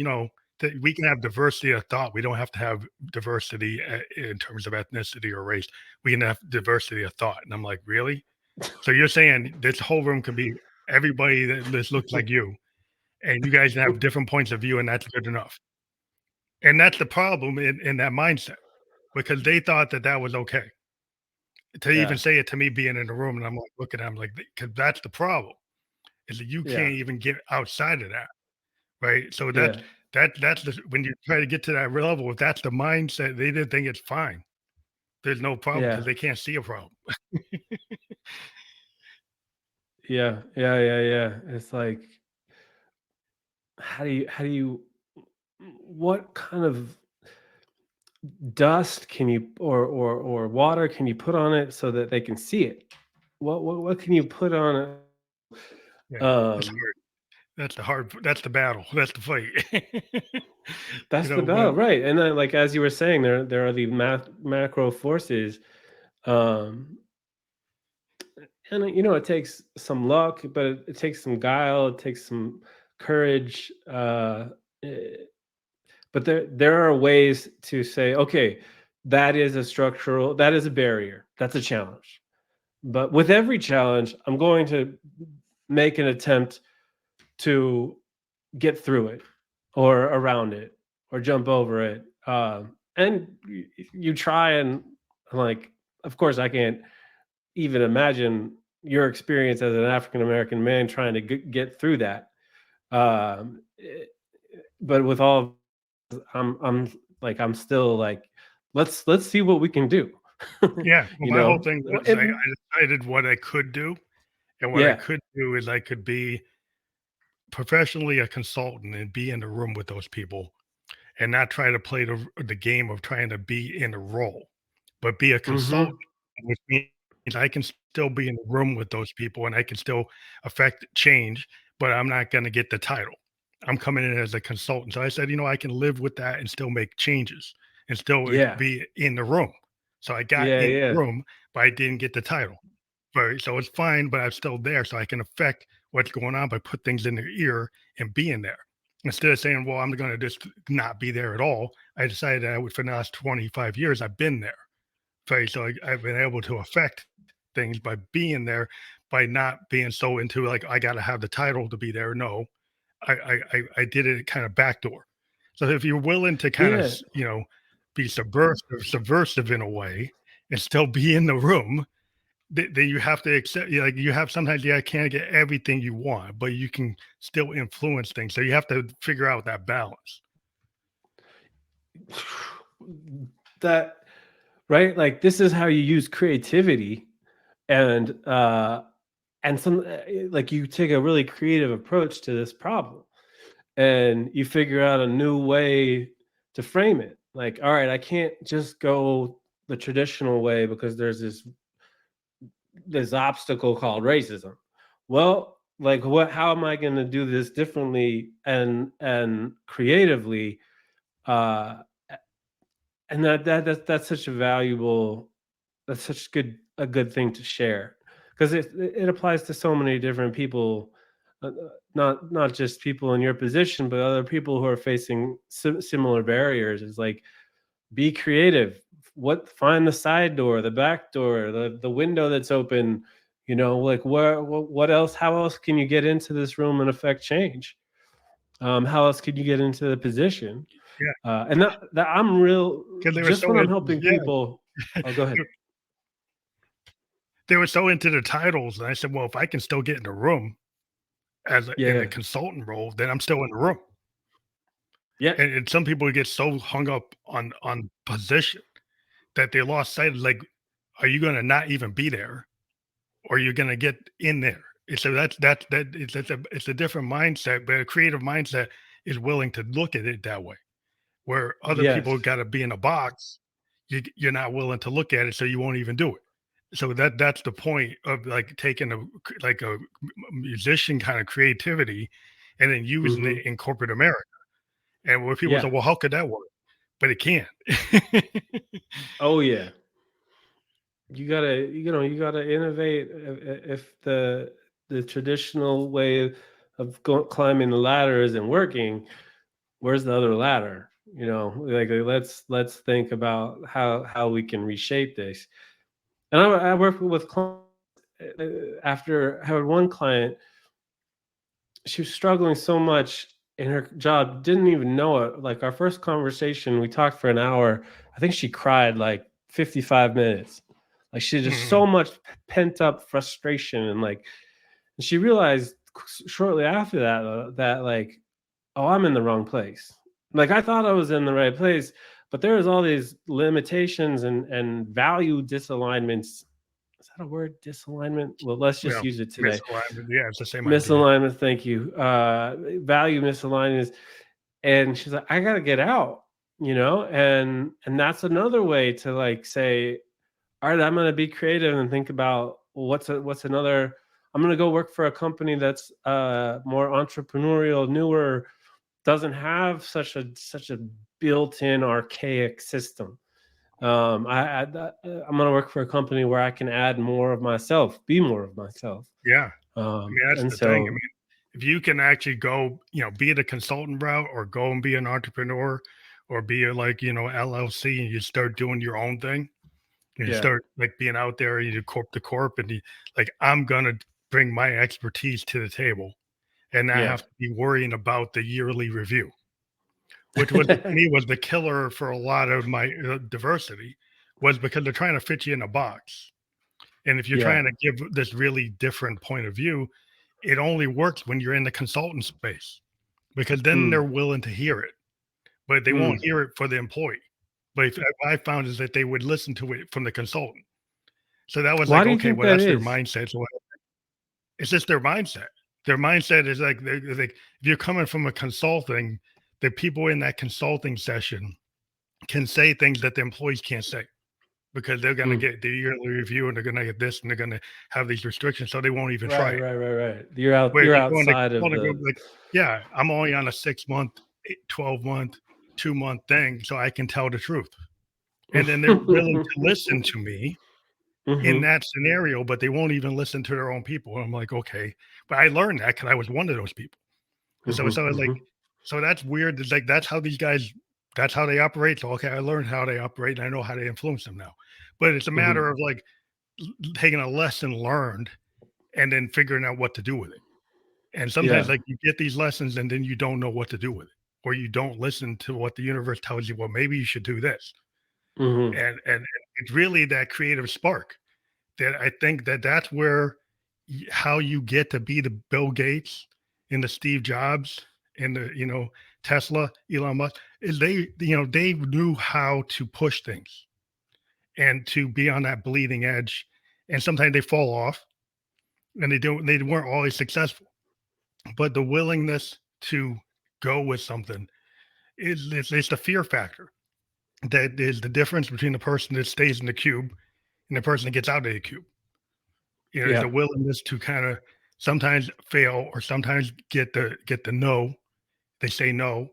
that we can have diversity of thought. We don't have to have diversity in terms of ethnicity or race. We can have diversity of thought." And I'm like, "Really? So you're saying this whole room can be everybody that just looks like you, and you guys have different points of view, and that's good enough?" And that's the problem in that mindset, because they thought that that was okay to even Yeah. say it to me being in the room, and I'm like looking at them like, because that's the problem, is that you Yeah. can't even get outside of that, right? So Yeah. that's the when you try to get to that level, if that's the mindset, they didn't think it's fine. There's no problem because Yeah. they can't see a problem. Yeah. Yeah. Yeah. Yeah. It's like, how do you what kind of dust can you or water can you put on it so that they can see it? What can you put on it? Yeah, it's Um, hard. That's the battle. That's the fight. that's the But battle, right? And then, like as you were saying, there are the macro forces, um, and it takes some luck, but it takes some guile, it takes some courage. Eh, but there are ways to say, okay, that is a barrier, that's a challenge. But with every challenge, I'm going to make an attempt to get through it or around it or jump over it. And you try and like, of course, I can't even imagine your experience as an African American man trying to get through that. Eh, but with all, I'm still like, let's see what we can do. yeah, well, you my whole know, thing was I and decided what I could do, and what I yeah. could do is I could be professionally a consultant and be in the room with those people and not try to play the game of trying to be in a role, but be a consultant, Hmm. which means I can still be in the room with those people and I can still affect change, but I'm not going to get the title. I'm coming in as a consultant. So I said, I can live with that and still make changes and still Yeah. be in the room. So I got Yeah. in the Yeah. room, but I didn't get the title. Right. So it's fine, but I'm still there. So I can affect what's going on by put things in their ear and being there. Instead of saying, well, I'm going to just not be there at all, I decided that for the last 25 years, I've been there. Right. So I've been able to affect things by being there, by not being so into like, I got to have the title to be there. No, I did it kind of backdoor. So if you're willing to kind of, Yeah. be subversive in a way and still be in the room, then you have to accept, like you have sometimes, yeah, I can't get everything you want, but you can still influence things. So you have to figure out that balance. That right, like this is how you use creativity, and some like you take a really creative approach to this problem and you figure out a new way to frame it. Like, all right, I can't just go the traditional way because there's this obstacle called racism. Well, like what how am I going to do this differently and creatively? uh and that's such a valuable, that's such a good thing to share, because it applies to so many different people, not just people in your position but other people who are facing similar barriers. It's like, be creative. Find the side door, the back door, the window that's open. Like what else, how else can you get into this room and affect change? How else could you get into the position? Yeah, And that I'm real, because just when I'm helping people. Oh, go ahead. they were so into the titles, and I said, well, if I can still get in the room in the Yeah. consultant role, then I'm still in the room. Yeah. And some people get so hung up on position that they lost sight of, like, are you going to not even be there, or you're going to get in there? And so it's a different mindset, but a creative mindset is willing to look at it that way. Where other people Yes. got to be in a box, you're not willing to look at it, so you won't even do it. So that's the point of like taking a musician kind of creativity and then using it Hmm. in corporate America. And where people say, Yeah. well, how could that work? But it can. Oh yeah. You gotta innovate. If the traditional way climbing the ladder isn't working, where's the other ladder? You know, like let's think about how we can reshape this. And I work with clients. After I had one client, she was struggling so much in her job, didn't even know it. Like our first conversation, we talked for an hour. I think she cried like 55 minutes. Like she had just so much pent up frustration, and like, and she realized shortly after that that like, oh, I'm in the wrong place. Like I thought I was in the right place, but there was all these limitations and value disalignments. Is that a word? Disalignment? Well, let's just use it today. Misalignment. Yeah, it's the same Misalignment. idea. Thank you. Value misalignments. And she's like, I gotta get out, you know, and that's another way to like say, all right, I'm gonna be creative and think about what's another. I'm gonna go work for a company that's more entrepreneurial, newer, doesn't have such a built-in archaic system. I'm gonna work for a company where I can add more of myself, be more of myself. Yeah. I mean, that's And the so, thing. I mean, if you can actually go, be the consultant route or go and be an entrepreneur or be a like, LLC and you start doing your own thing, you yeah, start like being out there, you do corp to corp and like, I'm going to bring my expertise to the table and not yeah. have to be worrying about the yearly review, which was to me was the killer for a lot of my diversity was because they're trying to fit you in a box. And if you're Yeah. trying to give this really different point of view, it only works when you're in the consultant space because then they're willing to hear it, but they won't hear it for the employee. But if I found is that they would listen to it from the consultant. So that was Why like, do you okay, think well, that that's their is? mindset. So it's just their mindset. Their mindset is like, they're like if you're coming from a consulting, the people in that consulting session can say things that the employees can't say because they're going to Mm. get the yearly review and they're going to get this and they're going to have these restrictions. So they won't even try Right, it. right, right, right. Where You're you go in the outside of consulting the. group, like, yeah, I'm only on a 6-month, 12-month, 2-month thing, so I can tell the truth. And then they're willing to listen to me in Mhm, that scenario, but they won't even listen to their own people. And I'm like, okay. But I learned that because I was one of those people. And so mhm, so it's like, mhm. so that's weird. It's like that's how these guys that's how they operate. So okay, I learned how they operate and I know how to influence them now. But it's a Mhm. matter of like taking a lesson learned and then figuring out what to do with it. And sometimes, Yeah. like, you get these lessons and then you don't know what to do with it, or you don't listen to what the universe tells you. Well, maybe you should do this. Mhm. And it's really that creative spark that I think that that's where how you get to be the Bill Gates and the Steve Jobs and the Tesla, Elon Musk is they knew how to push things and to be on that bleeding edge. And sometimes they fall off and they weren't always successful, but the willingness to go with something it's the fear factor that is the difference between the person that stays in the cube and the person that gets out of the cube. Is Yeah. the willingness to kind of sometimes fail or sometimes get the no. They say no,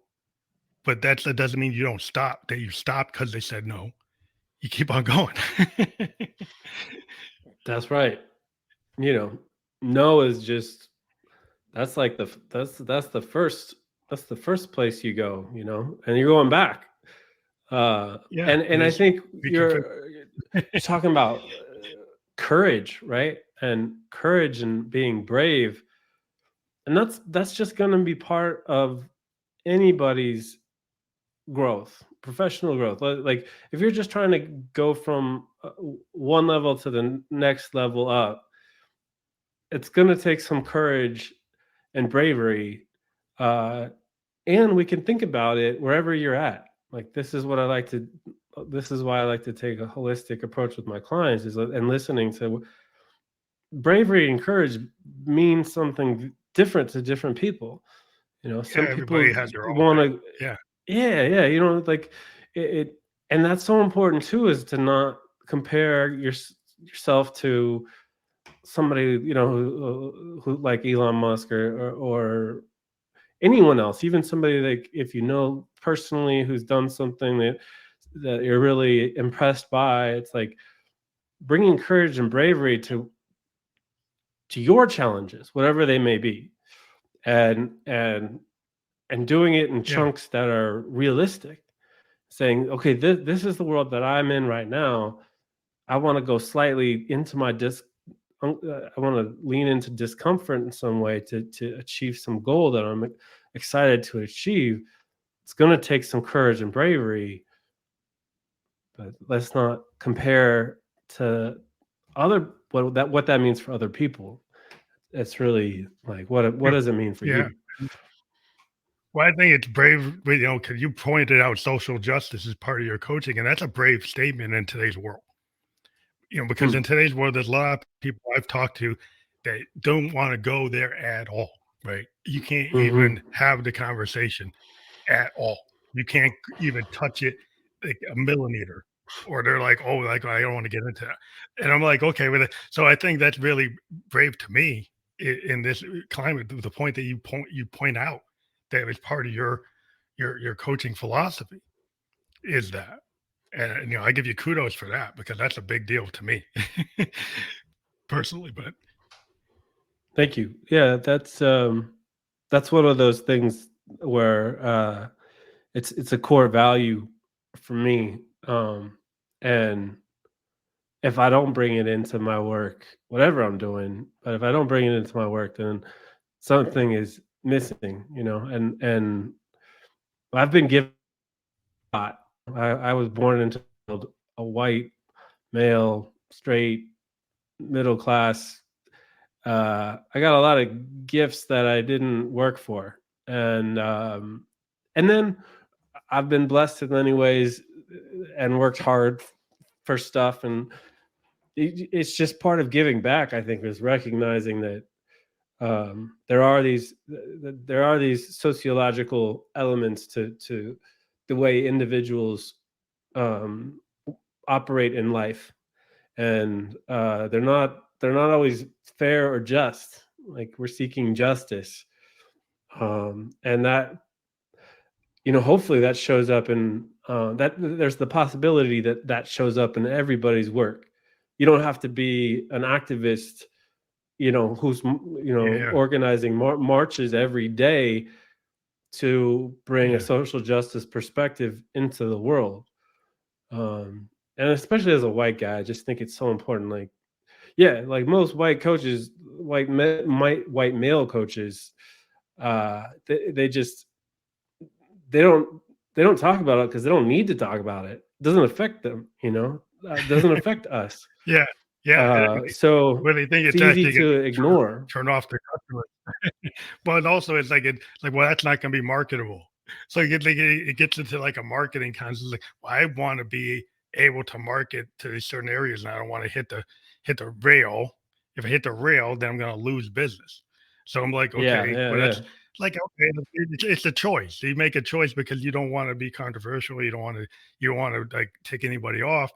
but that doesn't mean you don't stop. That you stop because they said no. You keep on going. That's right. You know, no is just that's like that's the first place you go, you know, and you're going back. Yeah, And it I is think reconfigure. you're talking about courage, right? And courage and being brave, and that's just going to be part of anybody's growth, professional growth. Like if you're just trying to go from one level to the next level up, it's going to take some courage and bravery. uh and we can think about it wherever you're at. Like this is why I like to take a holistic approach with my clients is and listening to bravery and courage means something different to different people. You know, Yeah, some everybody people has their own want thing. to. Yeah, Yeah, yeah, you know, like it and that's so important too, is to not compare yourself to somebody, you know, who like Elon Musk or anyone else, even somebody like if you know personally who's done something that you're really impressed by. It's like bringing courage and bravery to your challenges, whatever they may be. and doing it in Yeah. chunks that are realistic, saying, okay, this is the world that I'm in right now. I want to go slightly into my I want to lean into discomfort in some way to achieve some goal that I'm excited to achieve. It's going to take some courage and bravery, but let's not compare to what that means for other people. It's really like, what does it mean for Yeah. you? Well, I think it's brave, because you pointed out social justice is part of your coaching, and that's a brave statement in today's world. Because in Hmm. today's world, there's a lot of people I've talked to that don't want to go there at all, right? You can't Hmm. even have the conversation at all. You can't even touch it like a millimeter. Or they're like, oh, like I don't want to get into that. And I'm like, okay, with it. So I think that's really brave to me in this climate. The point that you point out that was part of your coaching philosophy is that. And I give you kudos for that because that's a big deal to me personally. But Thank you. Yeah, that's one of those things where it's a core value for me. And if I don't bring it into my work, whatever I'm doing, but if I don't bring it into my work, then something is missing, and I've been given a lot. I was born into a white male, straight, middle class. I got a lot of gifts that I didn't work for, and then I've been blessed in many ways and worked hard for stuff, and it's just part of giving back. I think is recognizing that there are these sociological elements to the way individuals um, operate in life, and they're not always fair or just. Like, we're seeking justice, and that, hopefully that shows up in that there's the possibility that that shows up in everybody's work. You don't have to be an activist, who's yeah, organizing marches every day to bring a yeah, social justice perspective into the world. And especially as a white guy, I just think it's so important. Like, yeah, like most white coaches, white male coaches, they just they don't they don't talk about it because they don't need to talk about it. It doesn't affect them, it doesn't affect us. yeah, yeah. So When they think it's it's easy actually to gonna ignore. turn off the customer. But also it's like, well, that's not gonna be marketable. So it gets into like a marketing concept. Like, well, I want to be able to market to these certain areas, and I don't want to hit the rail. If I hit the rail, then I'm gonna lose business. So I'm like, Yeah, okay, yeah, well, yeah. that's like okay, it's a choice. You make a choice because you don't want to be controversial. You don't want to like take anybody off.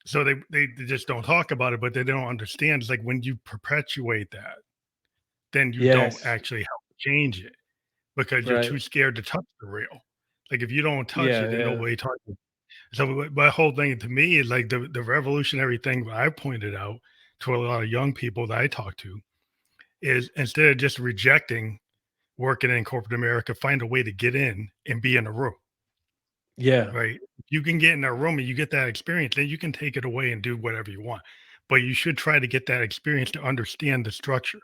So they just don't talk about it, but they don't understand. It's like when you perpetuate that, then you don't Yes. actually help change it because you're Right. too scared to touch the rail. Like if you don't touch Yeah, it, then yeah. nobody touches it. So my whole thing to me is like the revolutionary thing that I pointed out to a lot of young people that I talk to is instead of just rejecting working in corporate America, find a way to get in and be in a room, Yeah. right? If you can get in a room and you get that experience, then you can take it away and do whatever you want. But you should try to get that experience to understand the structure.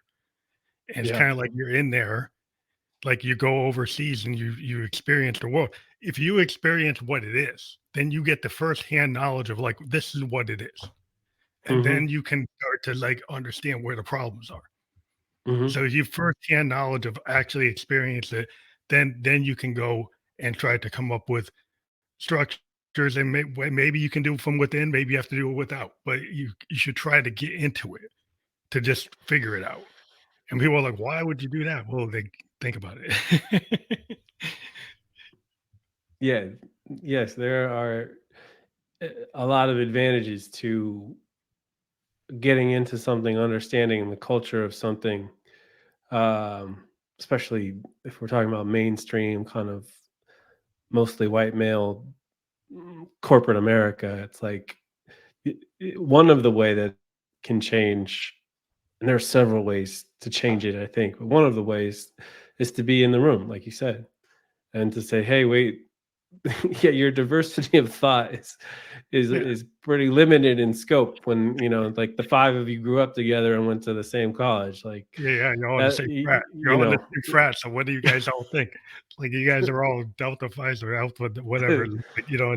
And it's Yeah. kind of like you're in there, like you go overseas and you experience the world. If you experience what it is, then you get the firsthand knowledge of like this is what it is. And Mhm. then you can start to like understand where the problems are. Mhm. So if you firsthand knowledge of actually experience it, then you can go and try to come up with structures and maybe you can do it from within, maybe you have to do it without, but you should try to get into it to just figure it out. And people are like, why would you do that? Well, they think about it. Yeah. Yes, there are a lot of advantages to getting into something, understanding the culture of something, um, especially if we're talking about mainstream, kind of mostly white male corporate America. It's like one of the way that can change, and there are several ways to change it, I think, but one of the ways is to be in the room, like you said, and to say, hey, wait, yeah, your diversity of thought Yeah, is pretty limited in scope when, like the five of you grew up together and went to the same college, like yeah, you're all in the that, same frat. You're you all in the know. same frat. So what do you guys all think? Like you guys are all Delta Phi or Alpha, whatever. And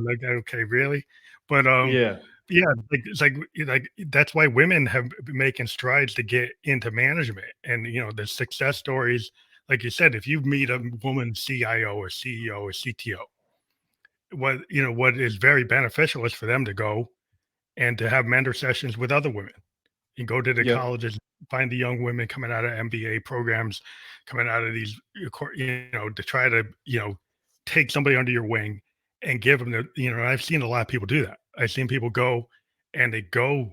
like okay, really? But Yeah. yeah, like that's why women have been making strides to get into management, and the success stories. Like you said, if you meet a woman CIO or CEO or CTO, what is very beneficial is for them to go and to have mentor sessions with other women. You go to the Yep. colleges, find the young women coming out of MBA programs, coming out of these, to try to, take somebody under your wing and give them I've seen a lot of people do that. I've seen people go and they go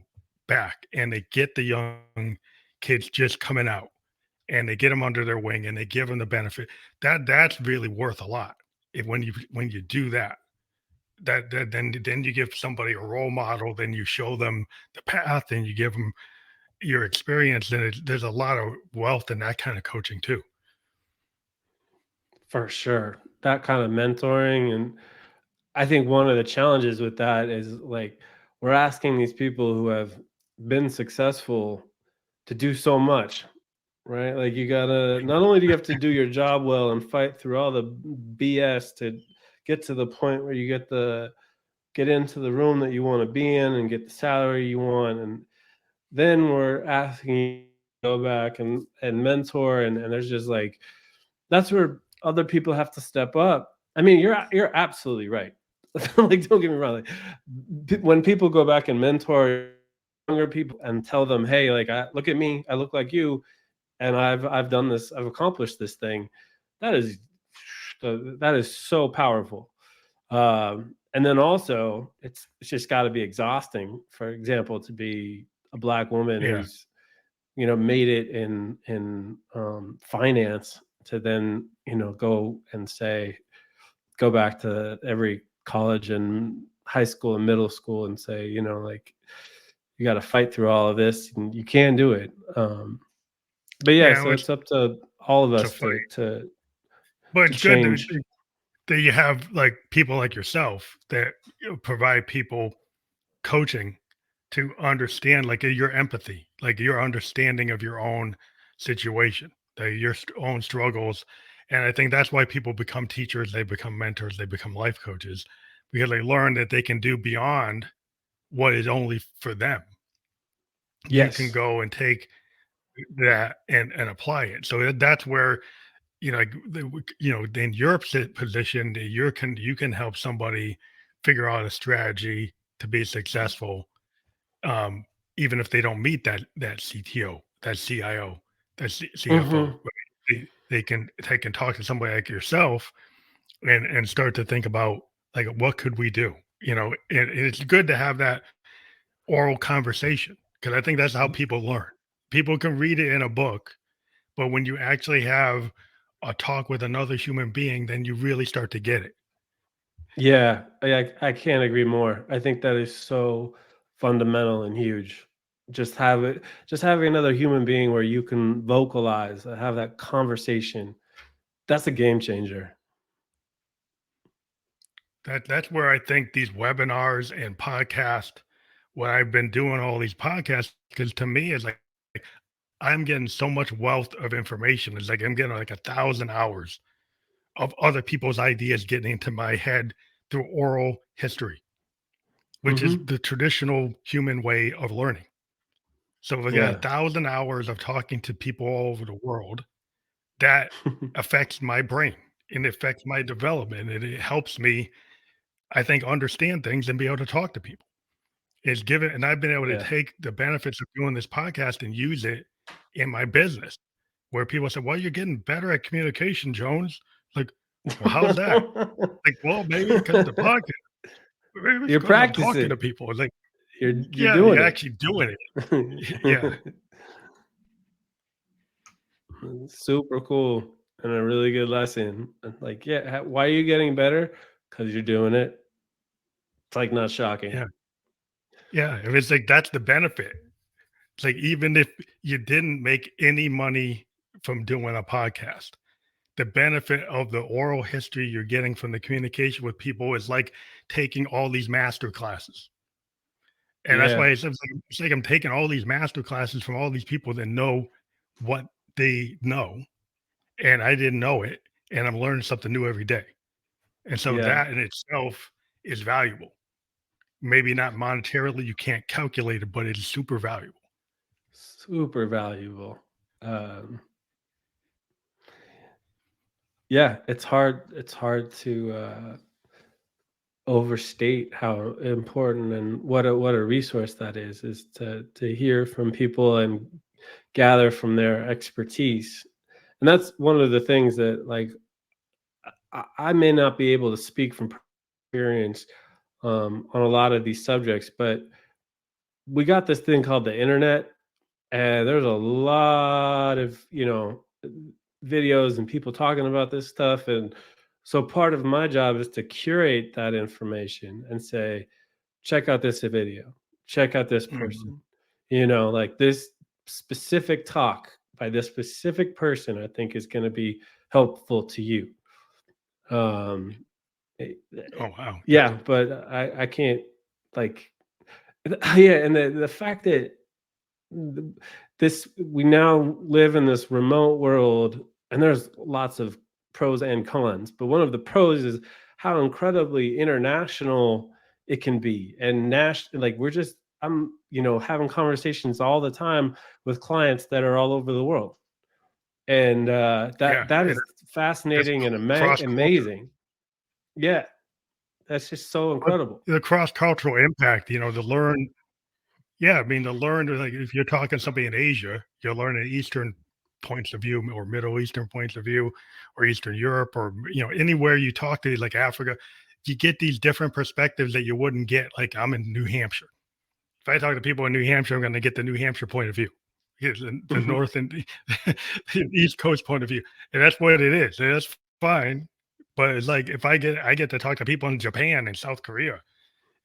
back and they get the young kids just coming out and they get them under their wing and they give them the benefit. That's really worth a lot. When you do that, then you give somebody a role model, then you show them the path, and you give them your experience, and there's a lot of wealth in that kind of coaching too. For sure. That kind of mentoring. And I think one of the challenges with that is like we're asking these people who have been successful to do so much, right? Like you gotta, not only do you have to do your job well and fight through all the BS to get to the point where you get into the room that you want to be in and get the salary you want, and then we're asking you to go back and mentor, and there's just like, that's where other people have to step up. I mean, you're absolutely right. Like, don't get me wrong. Like, when people go back and mentor younger people and tell them, "Hey, like, look at me. I look like you, and I've done this. I've accomplished this thing." That is that is so powerful. And then also, it's just got to be exhausting. For example, to be a Black woman Yeah, who's made it in finance, to then go and go back to every college and high school and middle school and say, like, you got to fight through all of this and you can do it. But yeah, yeah. so it's up to all of It's a us fight, but to it's good that, change. that you have like people like yourself that provide people coaching to understand like your empathy, like your understanding of your own situation, your own struggles. And I think that's why people become teachers, they become mentors, they become life coaches, because they learn that they can do beyond what is only for them. You can Yes. go and take that and apply it. So that's where like in your position, you can help somebody figure out a strategy to be successful, um, even if they don't meet that CTO, that CIO, that CFO. Hmm. Right? They can talk to somebody like yourself and start to think about like what could we do. And it's good to have that oral conversation because I think that's how people learn. People can read it in a book, but when you actually have a talk with another human being, then you really start to get it. Yeah, I can't agree more. I think that is so fundamental and huge. Just having another human being where you can vocalize, have that conversation. That's a game changer. That's where I think these webinars and podcasts, what I've been doing all these podcasts, because to me it's like I'm getting so much wealth of information. It's like I'm getting like 1,000 hours of other people's ideas getting into my head through oral history, which is Hmm. the traditional human way of learning. So if I got a Yeah. 1,000 hours of talking to people all over the world, that affects my brain and it affects my development and it helps me, I think, understand things and be able to talk to people. It's given, and I've been able to Yeah. take the benefits of doing this podcast and use it in my business where people say, well, you're getting better at communication, Jones. Like, well, how's that? Like, well, maybe because of the podcast. Maybe it's You're because I'm talking practicing. to people. It's like, You're yeah, doing you're it. actually doing it. Yeah. Super cool and a really good lesson. And like, yeah, why are you getting better? Because you're doing it. It's like not shocking. Yeah. Yeah. If it's like that's the benefit. It's like even if you didn't make any money from doing a podcast, the benefit of the oral history you're getting from the communication with people is like taking all these master classes. And that's Yeah. why it's like I'm taking all these master classes from all these people that know what they know, and I didn't know it, and I'm learning something new every day. And so Yeah. that in itself is valuable. Maybe not monetarily, you can't calculate it, but it's super valuable. Super valuable. Um, yeah, it's hard to overstate how important and what a resource that is to hear from people and gather from their expertise. And that's one of the things that, like, I may not be able to speak from experience on a lot of these subjects, but we got this thing called the internet, and there's a lot of videos and people talking about this stuff. And so part of my job is to curate that information and say, check out this video, check out this Mhm. person, like this specific talk by this specific person I think is going to be helpful to you. um eh, Oh, wow. yeah, but I can't, like, yeah. And the fact that th- this we now live in this remote world, and there's lots of pros and cons, but one of the pros is how incredibly international it can be. And like, I'm having conversations all the time with clients that are all over the world. And Yeah, that and is that's fascinating and cross-culture. amazing. Yeah, that's just so But incredible. the cross-cultural impact, to learn. Yeah, I mean, to learn, like, if you're talking to somebody in Asia, you're learning Eastern points of view or Middle Eastern points of view or Eastern Europe or, anywhere you talk to, like Africa, you get these different perspectives that you wouldn't get. Like, I'm in New Hampshire. If I talk to people in New Hampshire, I'm going to get the New Hampshire point of view. Here's the Mhm. North and the East Coast point of view. And that's what it is. And that's fine. But it's like if I get to talk to people in Japan and South Korea,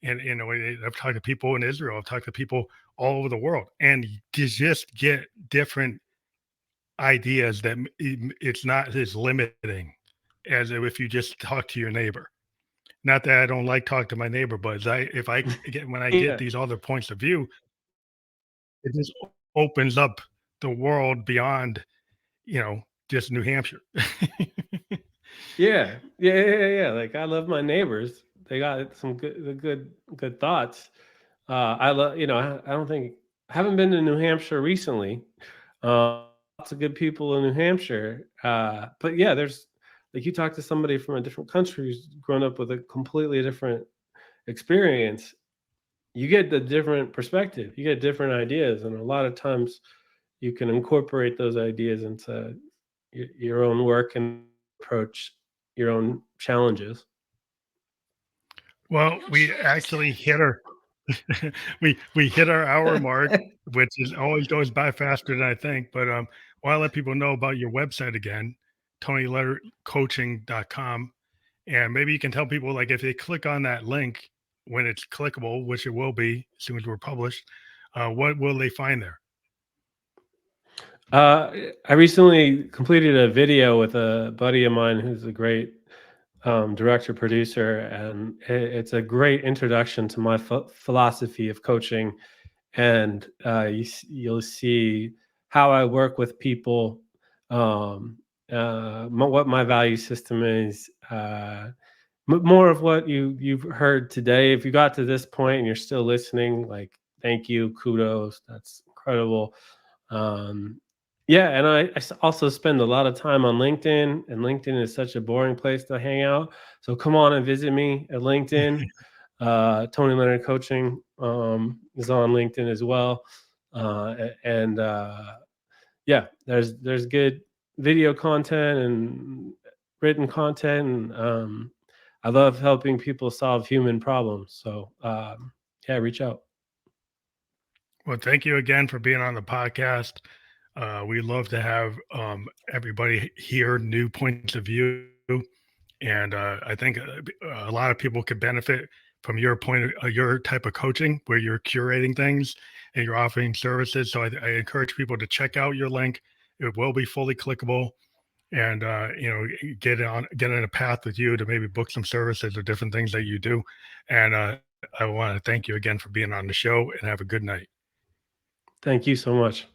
and I've talked to people in Israel, I've talked to people all over the world, and to just get different ideas that it's not as limiting as if you just talk to your neighbor. Not that I don't like talk to my neighbor, but if I get when I get Yeah. these other points of view, it just opens up the world beyond, you know, just New Hampshire. Yeah. Yeah, yeah, yeah, yeah. Like, I love my neighbors. They got some good thoughts. I love, I don't think I haven't been to New Hampshire recently. Lots of good people in New Hampshire. But yeah, there's, like, you talk to somebody from a different country who's grown up with a completely different experience, you get the different perspective, you get different ideas, and a lot of times you can incorporate those ideas into your own work and approach your own challenges. Well, we actually hit our we hit our hour mark, which is always goes by faster than I think. But I want to let people know about your website again, TonyLetterCoaching.com. And maybe you can tell people, like, if they click on that link when it's clickable, which it will be as soon as we're published, what will they find there? uh, I recently completed a video with a buddy of mine who's a great director producer, and it's a great introduction to my philosophy of coaching. And you'll see how I work with people, um, what my value system is. More of what you've heard today. If you got to this point and you're still listening, like, thank you, kudos, that's incredible. Um, yeah, and also spend a lot of time on LinkedIn, and LinkedIn is such a boring place to hang out. So come on and visit me at LinkedIn. Tony Leonard Coaching is on LinkedIn as well. And yeah, there's good video content and written content, and I love helping people solve human problems. So yeah, reach out. Well, thank you again for being on the podcast. We love to have everybody hear new points of view. And I think a lot of people could benefit from your your type of coaching where you're curating things and you're offering services. So I encourage people to check out your link. It will be fully clickable. and get in a path with you to maybe book some services or different things that you do. And I want to thank you again for being on the show, and have a good night. Thank you so much.